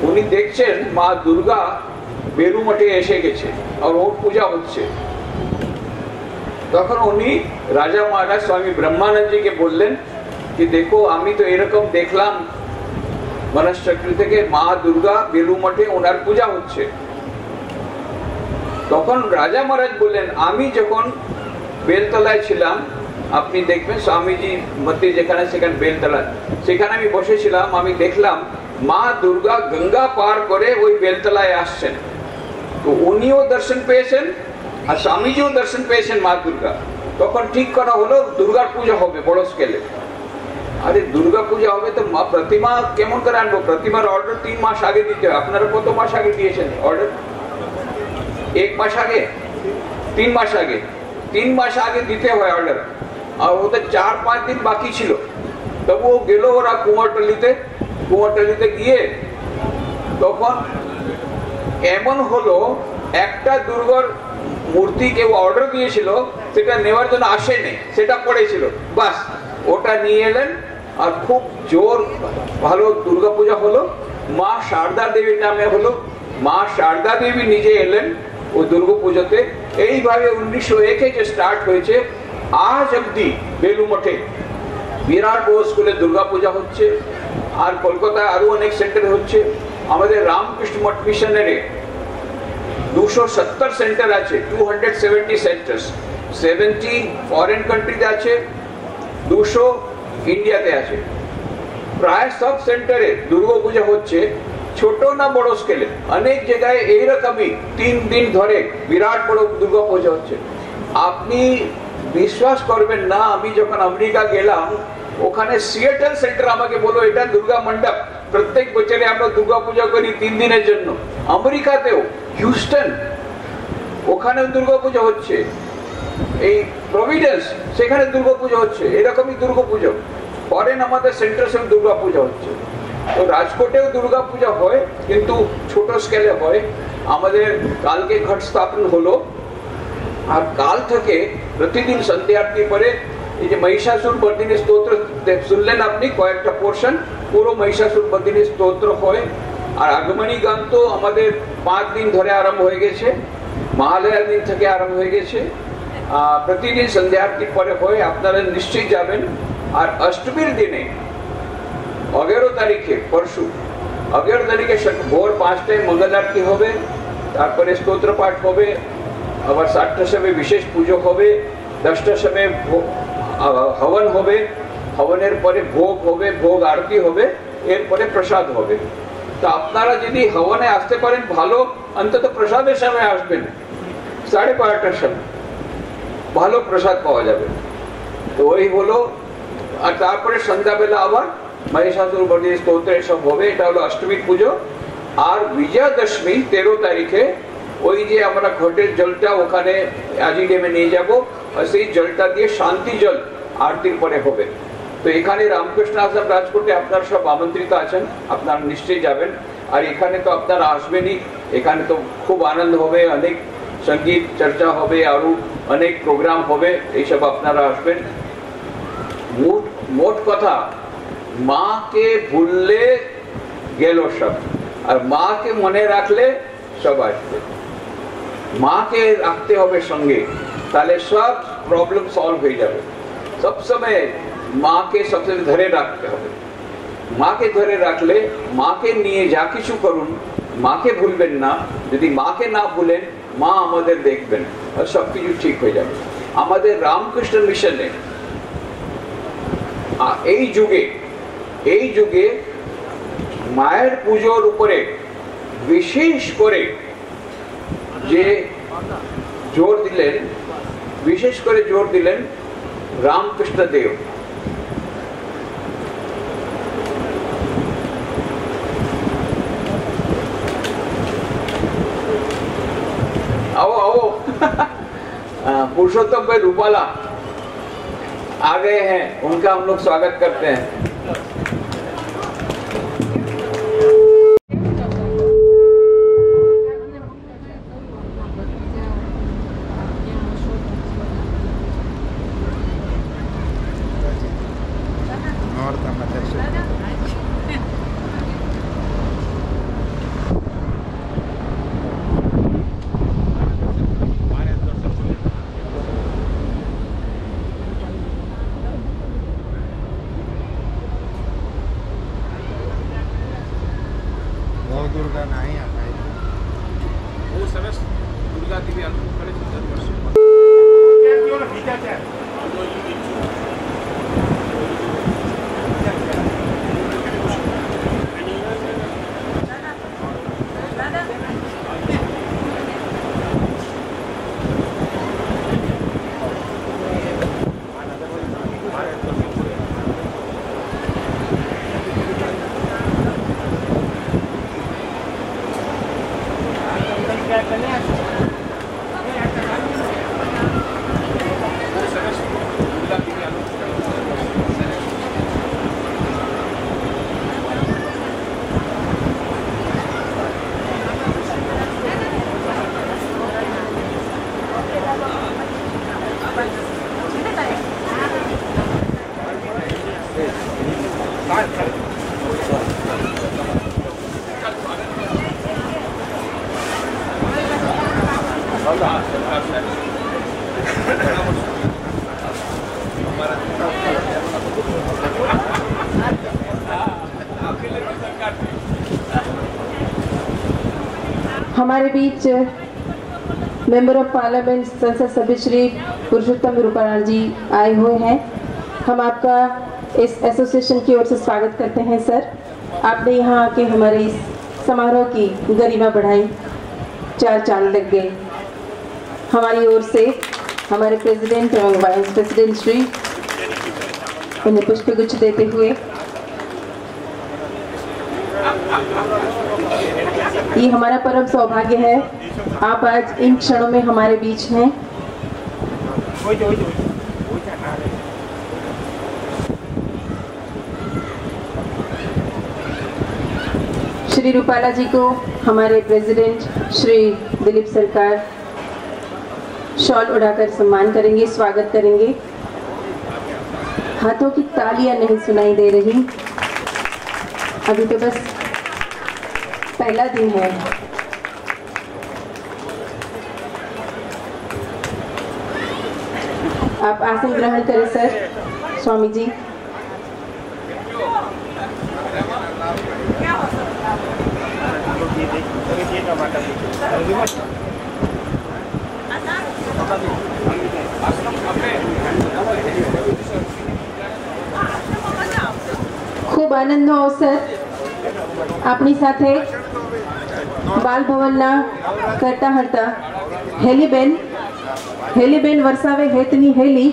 উনি দেখছেন মা দুর্গা বেলু মঠে এসে গেছে আর ওর পূজা হচ্ছে। তখন উনি রাজা মহারাজ স্বামী ব্রহ্মানন্দজিকে বললেন कि देखो আমি তো এরকম দেখলাম মনশ্চক্র থেকে মা দুর্গা বেলু মঠে ওনার পূজা হচ্ছে। তখন রাজা মহারাজ বললেন, আমি যখন বেলতলায় ছিলাম, আপনি দেখবেন স্বামীজি মতে যেখানে সেখানে বেলতলা, সেখানে আমি বসেছিলাম, আমি দেখলাম মা দুর্গা গঙ্গা পার করে ওই বেলতলায় আসছেন। তো উনিও দর্শন পেয়েছেন আর স্বামীজিও দর্শন পেয়েছেন মা দুর্গা। তখন ঠিক করা হলো দুর্গার পূজা হবে বড় স্কেলে। আরে দুর্গা পূজা হবে তো প্রতিমা কেমন করে আনবো? প্রতিমার অর্ডার 3 মাস আগে দিতে হয়। আপনারা কত মাস আগে দিয়েছেন অর্ডার? 1 মাস আগে, 3 মাস আগে? 3 মাস আগে দিতে হয় অর্ডার। আর ওদের 4-5 দিন বাকি ছিল। তবু ও গেল ওরা কুমারটলিতে গিয়ে, তখন এমন হলো একটা দুর্গার মূর্তি কেউ অর্ডার দিয়েছিল, সেটা নেওয়ার জন্য আসেনি, সেটা পড়েছিল, বাস ওটা নিয়ে এলেন আর খুব জোর ভালো দুর্গা পূজা হলো। মা শারদা দেবীর নামে হলো। মা শারদা দেবী নিজে এলেন ও দুর্গা পুজোতে। এইভাবে 1901-এ যে স্টার্ট হয়েছে, আজ অব্দি বেলু মঠে বিরাট বড় স্কুলে দুর্গা পূজা হচ্ছে। আর কলকাতায় আরো অনেক সেন্টার হচ্ছে। আমাদের রামকৃষ্ণ মঠ মিশনারে 270 সেন্টার আছে, 270 সেন্টার্স, 70 ফরেন কান্ট্রিতে আছে, 200 ইন্ডিয়াতে আছে। প্রায় সব সেন্টারে দুর্গা পূজা হচ্ছে, ছোট না বড় স্কেলে। অনেক জায়গায় এইরকমই 3 দিন ধরে বিরাট বড় দুর্গা পূজা হচ্ছে। আপনি বিশ্বাস করবেন না, আমি যখন আমেরিকা গেলাম, ওখানে সিয়েটল সেন্টার আমাকে বলো এটা দুর্গা মণ্ডপ, প্রত্যেক বছরে আমরা দুর্গা পূজা করি 3 দিনের জন্য। আমেরিকাতেও হিউস্টন, ওখানেও দুর্গা পূজা হচ্ছে। এই প্রভিডেন্স, সেখানে দুর্গা পূজা হচ্ছে। এরকমই দুর্গা পুজো ফরেন আমাদের সেন্টার সব দুর্গা পূজা হচ্ছে। তো রাজকোটেও দুর্গা পূজা হয়, কিন্তু ছোট স্কেলে হয়। আমাদের কালকে ঘট স্থাপন হলো, আর কাল থেকে প্রতিদিন সন্ধ্যা আরতি পরে এই যে মহিষাসুর মর্দিনী স্তোত্র শুনলেন আপনি, কয়েকটা পোর্শন, পুরো মহিষাসুর মর্দিনী স্তোত্র হয়। আর আগমনী গান তো আমাদের 5 দিন ধরে আরম্ভ হয়ে গেছে, মহালয়ার দিন থেকে আরম্ভ হয়ে গেছে। প্রতিদিন সন্ধ্যা আরতি পরে হয়, আপনারা নিশ্চয়ই যাবেন। আর অষ্টমীর দিনে 11 তারিখে, পরশু 11 তারিখে ভোর 5টায় মঙ্গল আরতি হবে, তারপরে স্তোত্র পাঠ হবে, আবার 7টার সময় বিশেষ পুজো হবে, 10টার সময় হবন হবে, হবনের পরে ভোগ হবে, ভোগ আরতি হবে, এরপরে প্রসাদ হবে। তো আপনারা যদি হবনে আসতে পারেন ভালো, অন্তত প্রসাদের সময় আসবেন, 12:30টার সময় ভালো প্রসাদ পাওয়া যাবে। তো ওই হলো। আর তারপরে সন্ধ্যাবেলা আবার মহিষাসুর মর্দিনী স্তোত্র এসব হবে। এটা হলো অষ্টমীর পুজো। আর বিজয়াদশমী 13 তারিখে ওই যে আমরা ঘটের জলটা ওখানে আজি ড্যামে নিয়ে যাব, আর সেই জলটা দিয়ে শান্তি জল আরতির পরে হবে। তো এখানে রামকৃষ্ণ আশ্রম রাজকোটে আপনারা সব আমন্ত্রিত আছেন, আপনারা নিশ্চয়ই যাবেন। আর এখানে তো আপনারা আসবেনই, এখানে তো খুব আনন্দ হবে, অনেক সঙ্গীত চর্চা হবে, আরও অনেক প্রোগ্রাম হবে, এইসব আপনারা আসবেন। মোট কথা, মাকে ভুললে গেল সব, আর মাকে মনে রাখলে সব আসবে। মাকে রাখতে হবে সঙ্গে, তাহলে সব প্রবলেম সলভ হয়ে যাবে। সবসময় মাকে সবসময় ধরে রাখতে হবে। মাকে ধরে রাখলে, মাকে নিয়ে যা কিছু করুন, মাকে ভুলবেন না। যদি মাকে না ভুলেন, মা আমাদের দেখবেন আর সব কিছু ঠিক হয়ে যাবে। আমাদের রামকৃষ্ণ মিশনে এই যুগে মায়ের পুজোর উপরে বিশেষ করে যে জোর দিলেন রামকৃষ্ণ দেব। आओ पुरुषोत्तम भाई रूपाला आ गए हैं, उनका हम लोग स्वागत करते हैं। दुर्गा नहीं आता है, वो सरस दुर्गा देवी अनुकूल करे सुंदर वर्ष क्या क्यों ना भीतर क्या हमारे बीच मेंबर ऑफ पार्लियामेंट संसद सभ्य श्री पुरुषोत्तम रूपाला जी आए हुए हैं। हम आपका इस एसोसिएशन की ओर से स्वागत करते हैं। सर, आपने यहाँ आके हमारे इस समारोह की गरिमा बढ़ाई, 4 चांद लग गए। हमारी ओर से हमारे प्रेसिडेंट एवं वाइस प्रेसिडेंट श्री उन्हें पुष्पगुच्छ देते हुए ये हमारा परम सौभाग्य है, आप आज इन क्षणों में हमारे बीच हैं। श्री रूपाला जी को हमारे प्रेसिडेंट श्री दिलीप सरकार शॉल उड़ाकर सम्मान करेंगे, स्वागत करेंगे। हाथों की तालियां नहीं सुनाई दे रही, अभी तो बस पहला दिन है। आप आसन ग्रहण करें सर। स्वामी जी, खूब આનંદનો અવસર આપણી સાથે બાલ ભવનના કરતા હરતા હેલીબેન વરસાવે હેતની હેલી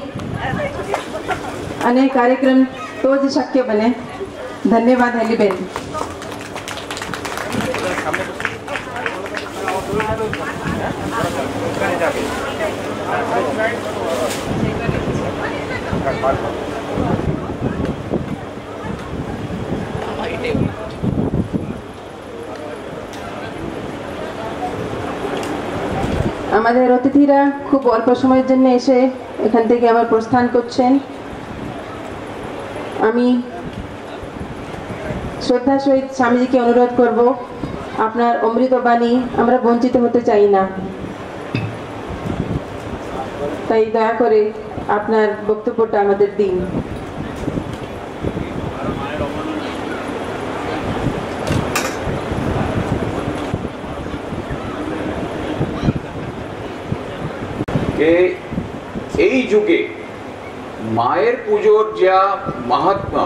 અને કાર્યક્રમ તો જ શક્ય બને। ધન્યવાદ હેલીબેન। আমাদের অতিথিরা খুব অল্প সময়ের জন্য এসে এখান থেকে আবার প্রস্থান করছেন। আমি শ্রদ্ধার সহিত স্বামীজিকে অনুরোধ করব, আপনার অমৃত বাণী আমরা বঞ্চিত হতে চাই না, তাই দয়া করে আপনার বক্তব্যটা আমাদের দিন। এই যুগে মায়ের পুজোর যা মাহাত্ম্য,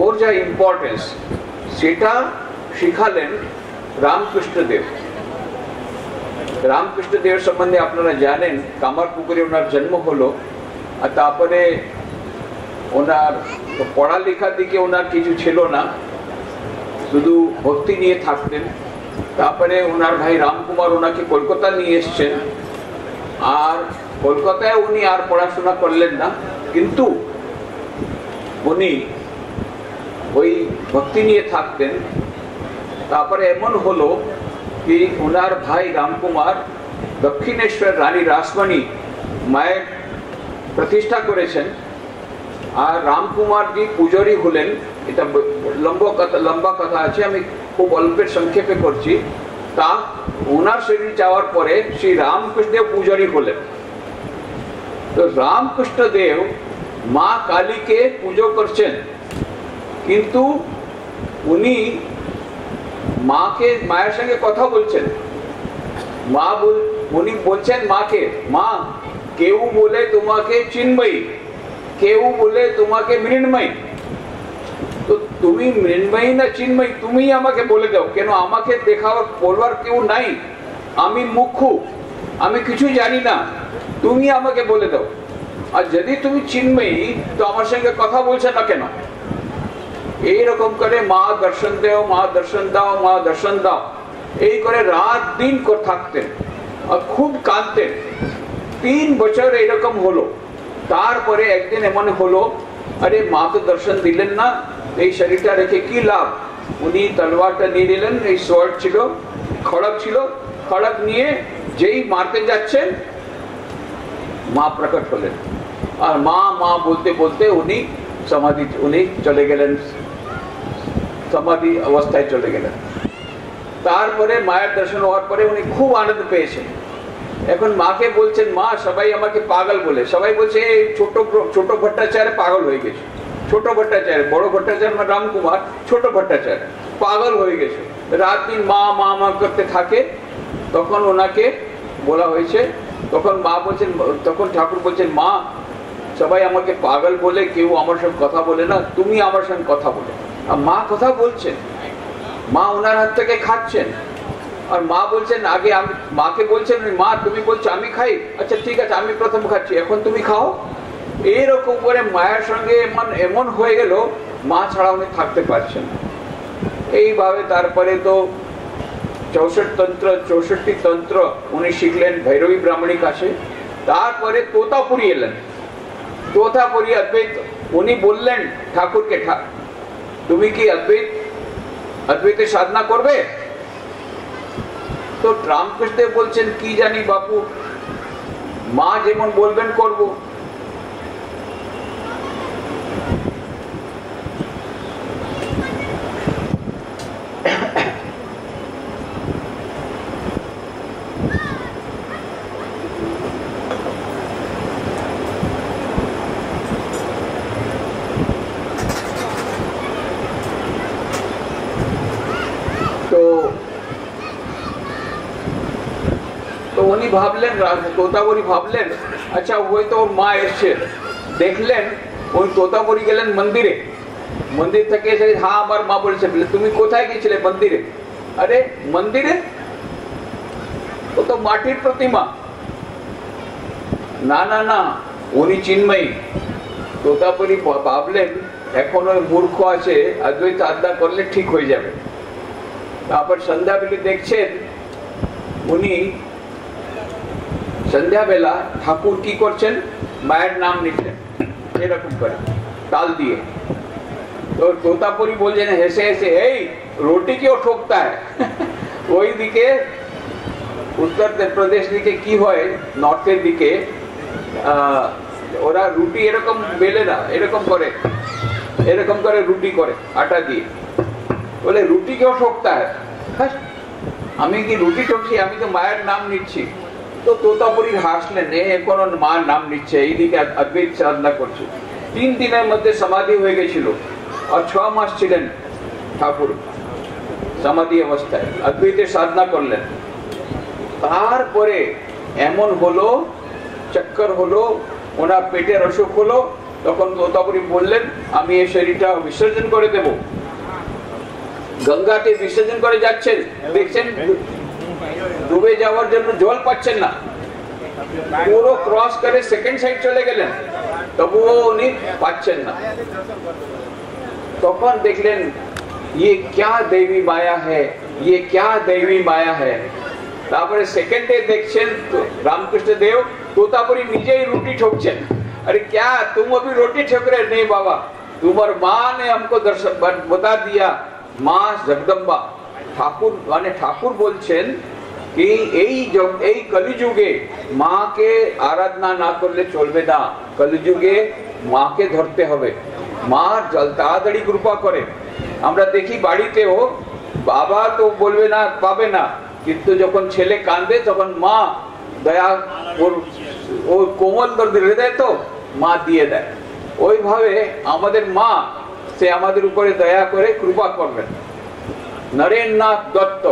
ওর যা ইম্পর্টেন্স, সেটা শিখালেন রামকৃষ্ণদেব। রামকৃষ্ণদেবের সম্বন্ধে আপনারা জানেন, কামারপুকুরে ওনার জন্ম হলো, আর তারপরে ওনার পড়ালেখার দিকে ওনার কিছু ছিল না, শুধু ভক্তি নিয়ে থাকতেন। তারপরে ওনার ভাই রামকুমার ওনাকে কলকাতা নিয়ে এসছেন, আর কলকাতায় উনি আর পড়াশোনা করলেন না, কিন্তু উনি ওই ভক্তি নিয়ে থাকতেন। তারপরে এমন হলো কি ওনার ভাই রামকুমার দক্ষিণেশ্বর রানী রাসমণি মায়ের প্রতিষ্ঠা করেছেন, আর রামকুমার জি পূজারী হলেন। এটা লম্বা কথা আছে, আমি খুব অল্পের সংক্ষেপে করছি। তা ওনার শরীর যাওয়ার পরে শ্রী রামকৃষ্ণদেব পূজারী হলেন। তো রামকৃষ্ণদেব মা কালীকে পুজো করছেন, কিন্তু উনি মায়ের সঙ্গে কথা বলছেন। উনি বলছেন মাকে, মা কেউ বলে তোমাকে চিন্ময়ী, কেউ বলে তোমাকে মৃন্ময়ী, তো তুমি মৃন্ময়ী না চিন্ময়ী তুমি আমাকে বলে দাও, কেন আমাকে দেখাবার বলবার কেউ নাই, আমি মুখ্য, আমি কিছু জানি না, তুমি আমাকে বলে দাও। আর যদি তুমি চিন্ময়ী তো আমার সঙ্গে কথা বলছে না কেন? এইরকম করে মা দর্শন দেও, মা দর্শন দাও, মা দর্শন দাও, এই করে রাত দিন করে থাকতেন আর খুব কাঁদতেন। 3 বছর এরকম হলো। তারপরে একদিন এমন হলো, আরে মা তো দর্শন দিলেন না, এই শরীরটা রেখে কি লাভ? উনি তলোয়ারটা নিয়ে নিলেন, এই সোয়ার্ড ছিল, খড়গ ছিল, খড়গ নিয়ে যেই মারতে যাচ্ছেন মা প্রকট হলেন, আর মা মা বলতে বলতে উনি চলে গেলেন, সমাধি অবস্থায় চলে গেলেন। তারপরে মায়ের দর্শন হওয়ার পরে উনি খুব আনন্দ পেয়েছেন। এখন মাকে বলছেন, মা সবাই আমাকে পাগল বলে, সবাই বলছে ছোট ভট্টাচার্য পাগল হয়ে গেছে, ছোট ভট্টাচার্য, বড় ভট্টাচার্য রামকুমার, ছোট ভট্টাচার্য পাগল হয়ে গেছে, রাত দিন মা মা মা করতে থাকে। তখন ওনাকে বলা হয়েছে, তখন মা বলছেন, তখন ঠাকুর বলছেন, মা সবাই আমাকে পাগল বলে, কেউ আমার সঙ্গে কথা বলে না, তুমি আমার সঙ্গে কথা বলো। আর মা কথা বলছেন, মা ওনার হাত থেকে খাচ্ছেন, আর মা বলছেন, আগে আমি মাকে বলছেন, মা তুমি বলছো আমি খাই, আচ্ছা ঠিক আছে আমি প্রথম খাচ্ছি, এখন তুমি খাও। এইরকম করে মায়ের সঙ্গে এমন হয়ে গেল, মা ছাড়া উনি থাকতে পারছেন। এইভাবে তারপরে তো 64 তন্ত্র উনি শিখলেন ভৈরবী ব্রাহ্মণীর কাছে। তারপরে তোতাপুরি এলেন, তোতাপুরি অদ্বৈত। উনি বললেন ঠাকুরকে, তুমি কি অদ্বৈতের সাধনা করবে? তো রামকৃষ্ণদেব বলছেন, কি জানি বাপু, মা যেমন বলবেন করব। তো উনি ভাবলেন, তোতাপুরি ভাবলেন, আচ্ছা হয়তো ওর মা এসছে, দেখলেন ওই তোতাপুরি গেলেন মন্দিরে, মন্দির থেকে এসে, হ্যাঁ আমার মা বলেছে, তুমি কোথায় গেছিলে? মন্দিরে। আরে মন্দিরে? ও তো মাটির প্রতিমা। না না না, উনি চিন্ময়ী। তোতাপুরি ভাবলেন এখন ওই মূর্খ আছে, অদ্বৈত আড্ডা করলে ঠিক হয়ে যাবে। তারপর সন্ধ্যাবেলা দেখছেন, উনি সন্ধ্যাবেলা ঠাকুর কি করছেন, মায়ের নাম নিচ্ছেন এরকম করে তাল দিয়ে। তো তোতাপুরি বলছেন হেসে হেসে, এই রুটি কেউ ঠোকতা है। ওই দিকে উত্তর প্রদেশ দিকে কি হয়, নর্থের দিকে ওরা রুটি এরকম বেলে না, এরকম করে রুটি করে আটা দিয়ে। বলে রুটি কেউ ঠকতা হ্যাঁ, আমি কি রুটি ঠকছি, আমি তো মায়ের নাম নিচ্ছি। তো তোতাপুরীর হাসলেন, এখন মার নাম নিচ্ছে, এইদিকে অদ্বৈত সাধনা করছে। 3 দিনের মধ্যে সমাধি হয়ে গেছিল, আর 6 মাস ছিলেন ঠাকুর সমাধি অবস্থায়, অদ্বৈতের সাধনা করলেন। তারপরে এমন হলো, চক্কর হলো, ওনার পেটের অসুখ হলো। তখন তোতাপুরী বললেন, আমি এই শরীরটা বিসর্জন করে দেব। গঙ্গাতে বিসর্জন করে যাচ্ছেন, দেখছেন ডুবে যাওয়ার জন্য জল পাচ্ছেন না, পুরো ক্রস করে সেকেন্ড সাইড চলে গেলেন, তবুও উনি পাচ্ছেন না। তখন দেখলেন, ये क्या देवी माया है, ये क्या देवी माया है। তারপরে সেকেন্ডে দেখছেন রামকৃষ্ণ দেব তোতাপুরী নিজেই রুটি ঠকছেন। अरे क्या तुम अभी रोटी ठोक रहे? नहीं बाबा, तुम्हार माँ ने हमको दर्शन बता दिया, माँ जगदम्बा। ঠাকুর মানে ঠাকুর বলছেন কি এই কলিযুগে মাকে আরাধনা না করলে চলবে না। কলিযুগে মাকে ধরতে হবে, মা তাড়াতাড়ি কৃপা করে। আমরা দেখি বাড়িতেও বাবা তো বলবে না, পাবে না, কিন্তু যখন ছেলে কাঁদে তখন মা দয়া, ওর কোমল হৃদয় তো মা দিয়ে দেয়। ওইভাবে আমাদের মা সে আমাদের উপরে দয়া করে কৃপা করবেন। নরেন্দ্রনাথ দত্ত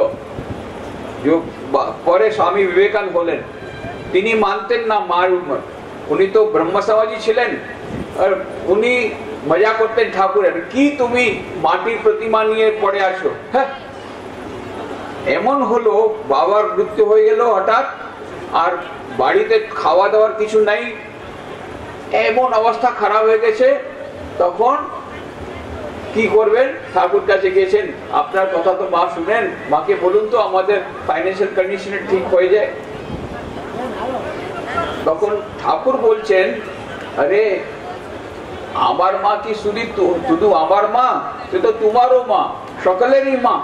পরে স্বামী বিবেকানন্দ হলেন, তিনি মানতেন না মার উম্মত, উনি তো ব্রহ্ম সমাজী ছিলেন। আর উনি মজা করতেন ঠাকুরের, কি তুমি মাটির প্রতিমা নিয়ে পড়ে আসো। হ্যাঁ, এমন হলো বাবার মৃত্যু হয়ে গেল হঠাৎ, আর বাড়িতে খাওয়া দাওয়ার কিছু নাই, এমন অবস্থা খারাপ হয়ে গেছে। তখন কি করবেন, ঠাকুর কাছে গেছেন, আপনার কথা তো মা শুনেন, মাকে বলুন তো আমাদের ফাইন্যান্সিয়াল কন্ডিশন ঠিক হয়ে যায়। তখন ঠাকুর বলছেন, আরে আমার মা কি শুধু আমার মা, সে তো তোমারও মা, সকলেরই মা।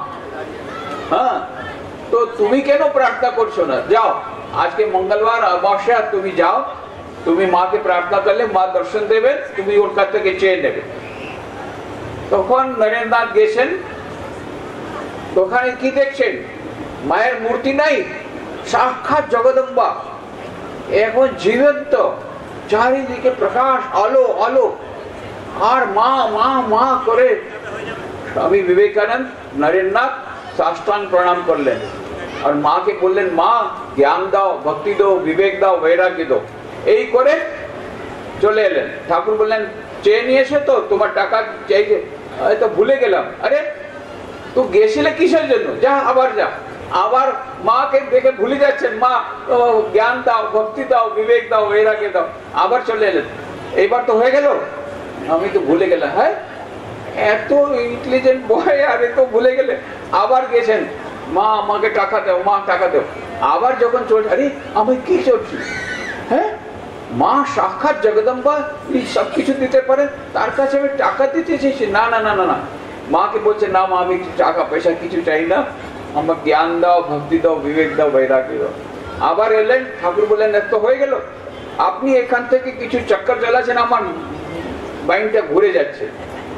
হ্যাঁ, তো তুমি কেন প্রার্থনা করছো না? যাও, আজকে মঙ্গলবার অমাবস্যা, তুমি যাও, তুমি মাকে প্রার্থনা করলে মা দর্শন দেবেন, তুমি ওর কাছ থেকে চেয়ে নেবে। তখন নরেন্দ্রনাথ গেছেন, ওখানে কি দেখছেন, মায়ের মূর্তি নাই, সাক্ষাৎ জগদম্বা এখন জীবন্ত, চারিদিকে প্রকাশ, আলো আলো, আর মা মা মা করে। স্বামী বিবেকানন্দ নরেন্দ্রনাথ সাষ্টাঙ্গ প্রণাম করলেন, আর মাকে বললেন, মা জ্ঞান দাও, ভক্তি দাও, বিবেক দাও, বৈরাগ্য দাও। এই করে চলে এলেন। ঠাকুর বললেন, চেয়ে নিয়ে এসে তো তোমার টাকা চাইছে, তো ভুলে গেলাম। আরে তো গেছিলে কিসের জন্য? যা, আবার যা। আবার মাকে দেখে ভুলে যাচ্ছেন, মা জ্ঞান দাও, ভক্তি দাও, বিবেক দাও, বৈরাগ্য দাও। আবার চলে এলেন, এইবার তো হয়ে গেল, আমি তো ভুলে গেলাম। হ্যাঁ, এত ইন্টেলিজেন্ট বয়, আর এত ভুলে গেলে। আবার গেছেন, মা আমাকে টাকা দাও, মা টাকা দাও। আবার যখন চলছে, আরে আমি কি চলছি? হ্যাঁ, মা সাক্ষাৎ জগদম্বা, সবকিছু দিতে পারে, তার কাছে আমি টাকা দিতে চাইছি? না না না না না। মাকে বলছে, না মা, আমি টাকা পয়সা কিছু চাই না, আমার জ্ঞান দাও, ভক্তি দাও, বিবেক দাও, বৈরাগ্য দাও। আবার এলেন, ঠাকুর বললেন, এত হয়ে গেল, আপনি এখান থেকে কিছু চক্কর চালাচ্ছেন, আমার মাইন্ডটা ঘুরে যাচ্ছে,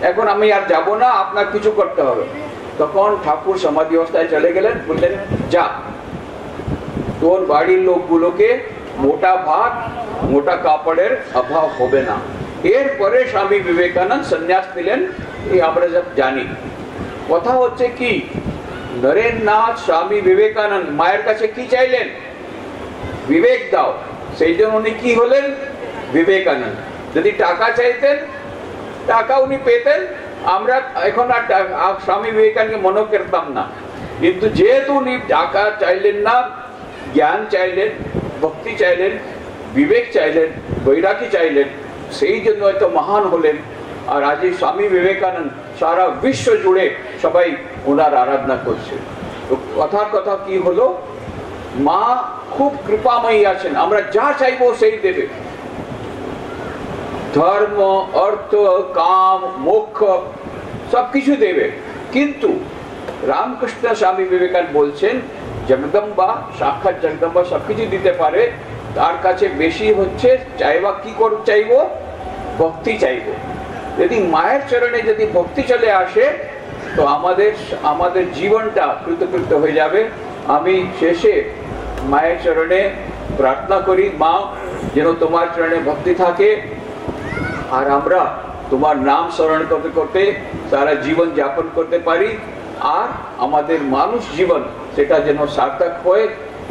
এখন আমি আর যাব না, আপনার কিছু করতে হবে। তখন ঠাকুর সমাধি অবস্থায় চলে গেলেন, বললেন, যা, তোর বাড়ির লোকগুলোকে মোটা ভাত, মোটা কাপড়ের অভাব হবে না। এরপরে স্বামী বিবেকানন্দ সন্ন্যাস নিলেন, এই আমরা সব জানি। কথা হচ্ছে কি, নরেন্দ্রনাথ স্বামী বিবেকানন্দ মায়ের কাছে কি চাইলেন? বিবেক দাও। সেই জন্য উনি কি হলেন? বিবেকানন্দ। যদি টাকা চাইতেন, টাকা উনি পেতেন, আমরা এখন আর স্বামী বিবেকানন্দকে মনে করতাম না। কিন্তু যেহেতু উনি টাকা চাইলেন না, জ্ঞান চাইলেন, ভক্তি চাইলেন, বিবেক চাইলেন, বৈরাগ্য চাইলেন, সেই জন্য হয়তো মহান হলেন। আর আজ এই স্বামী বিবেকানন্দ সারা বিশ্ব জুড়ে সবাই ওনার আরাধনা করছে। তো কথার কথা কি হলো, মা খুব কৃপাময়ী আছেন, আমরা যা চাইবো সেই দেবে। ধর্ম, অর্থ, কাম, মোক্ষ সবকিছু দেবে। কিন্তু রামকৃষ্ণ স্বামী বিবেকানন্দ বলছেন, জগদম্বা, সাক্ষাৎ জগদম্বা সবকিছু দিতে পারে, তার কাছে বেশি হচ্ছে চাইবা কি চাইবো, ভক্তি চাইবো। যদি মায়ের চরণে যদি ভক্তি চলে আসে তো আমাদের জীবনটা কৃতকৃত হয়ে যাবে। আমি শেষে মায়ের চরণে প্রার্থনা করি, মা যেন তোমার চরণে ভক্তি থাকে আর আমরা তোমার নাম স্মরণ করতে করতে সারা জীবন যাপন করতে পারি, আর আমাদের মানুষ জীবন সেটা যেন সার্থক হয়,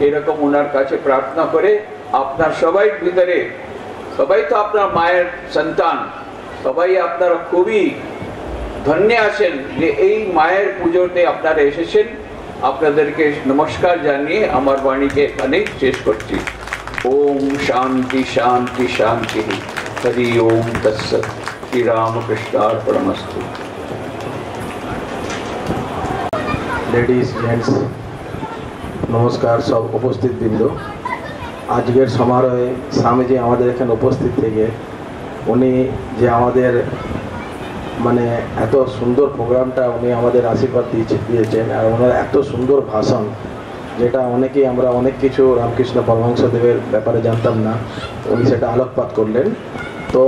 এরকম ওনার কাছে প্রার্থনা করে আপনার সবাই ভিতরে, সবাই তো আপনার মায়ের সন্তান, সবাই আপনারা খুবই ধন্য আছেন যে এই মায়ের পুজোতে আপনারা এসেছেন। আপনাদেরকে নমস্কার জানিয়ে আমার বাণীকে এখানে শেষ করছি। ওম শান্তি শান্তি শান্তি, হরি ওম তৎসৎ। শ্রী রামকৃষ্ণার্পণমস্তু। লেডিস জেন্টস নমস্কার সব উপস্থিত বৃন্দ। আজকের সমারোহে স্বামীজি আমাদের এখানে উপস্থিত থেকে উনি যে আমাদের মানে এত সুন্দর প্রোগ্রামটা উনি আমাদের আশীর্বাদ দিয়েছেন, আর ওনার এত সুন্দর ভাষণ যেটা অনেকেই আমরা অনেক কিছু রামকৃষ্ণ পরমহংসদেবের ব্যাপারে জানতাম না, উনি সেটা আলোকপাত করলেন। তো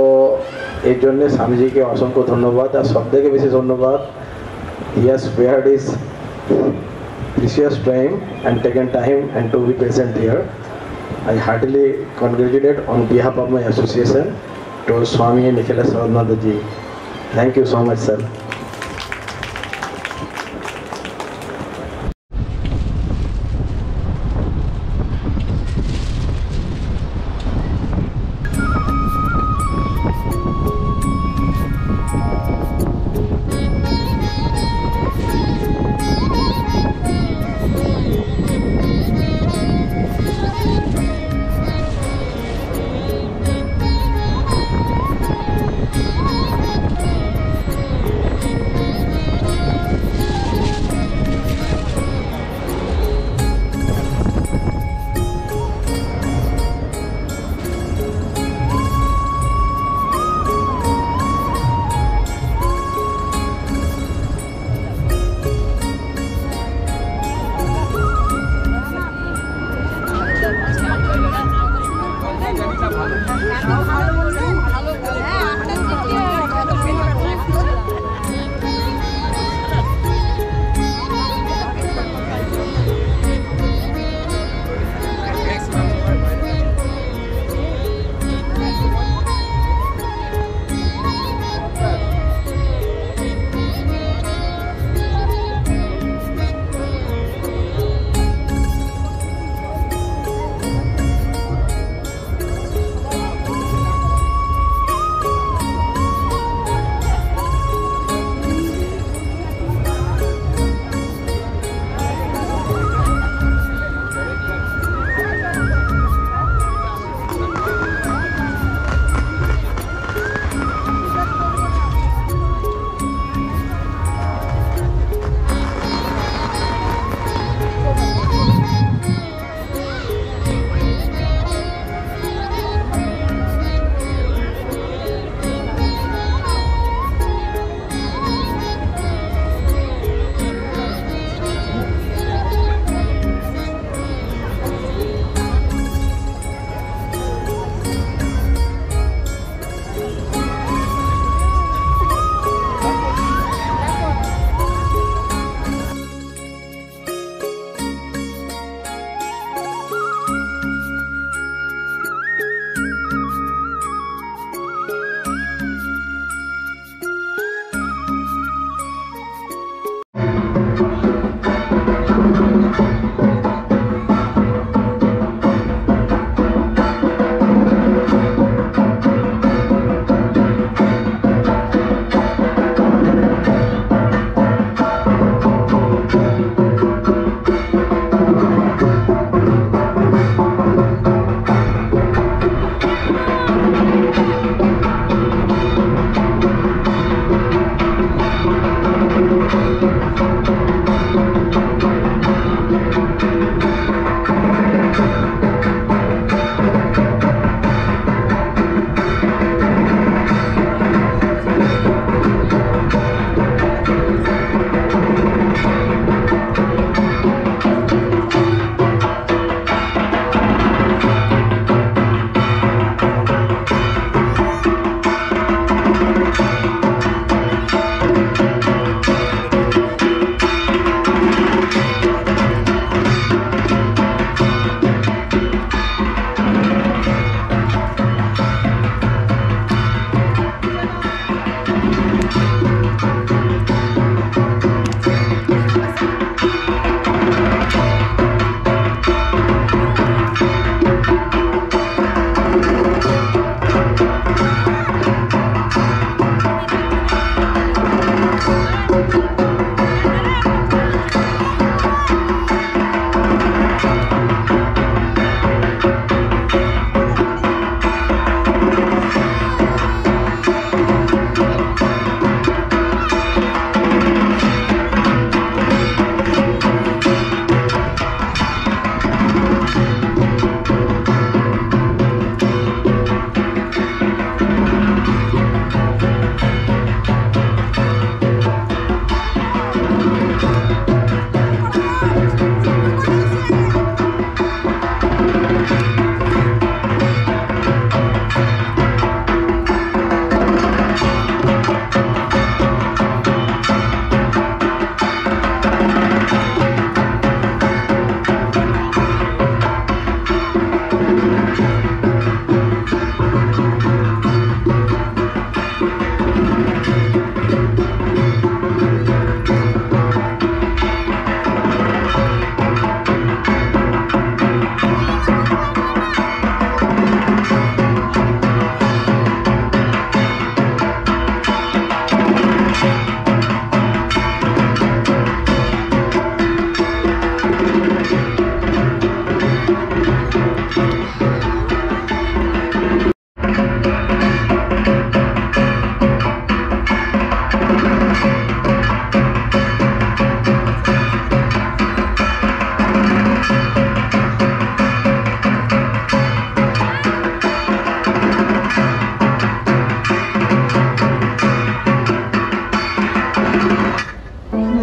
এই জন্যে স্বামীজিকে অসংখ্য ধন্যবাদ, আর সবথেকে বেশি ধন্যবাদ he has spared his precious time and taken time and to be present here. I heartily congratulate on behalf of my association to Swami Nikhilaswarananda ji. Thank you so much, sir.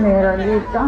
मेरा बेटा।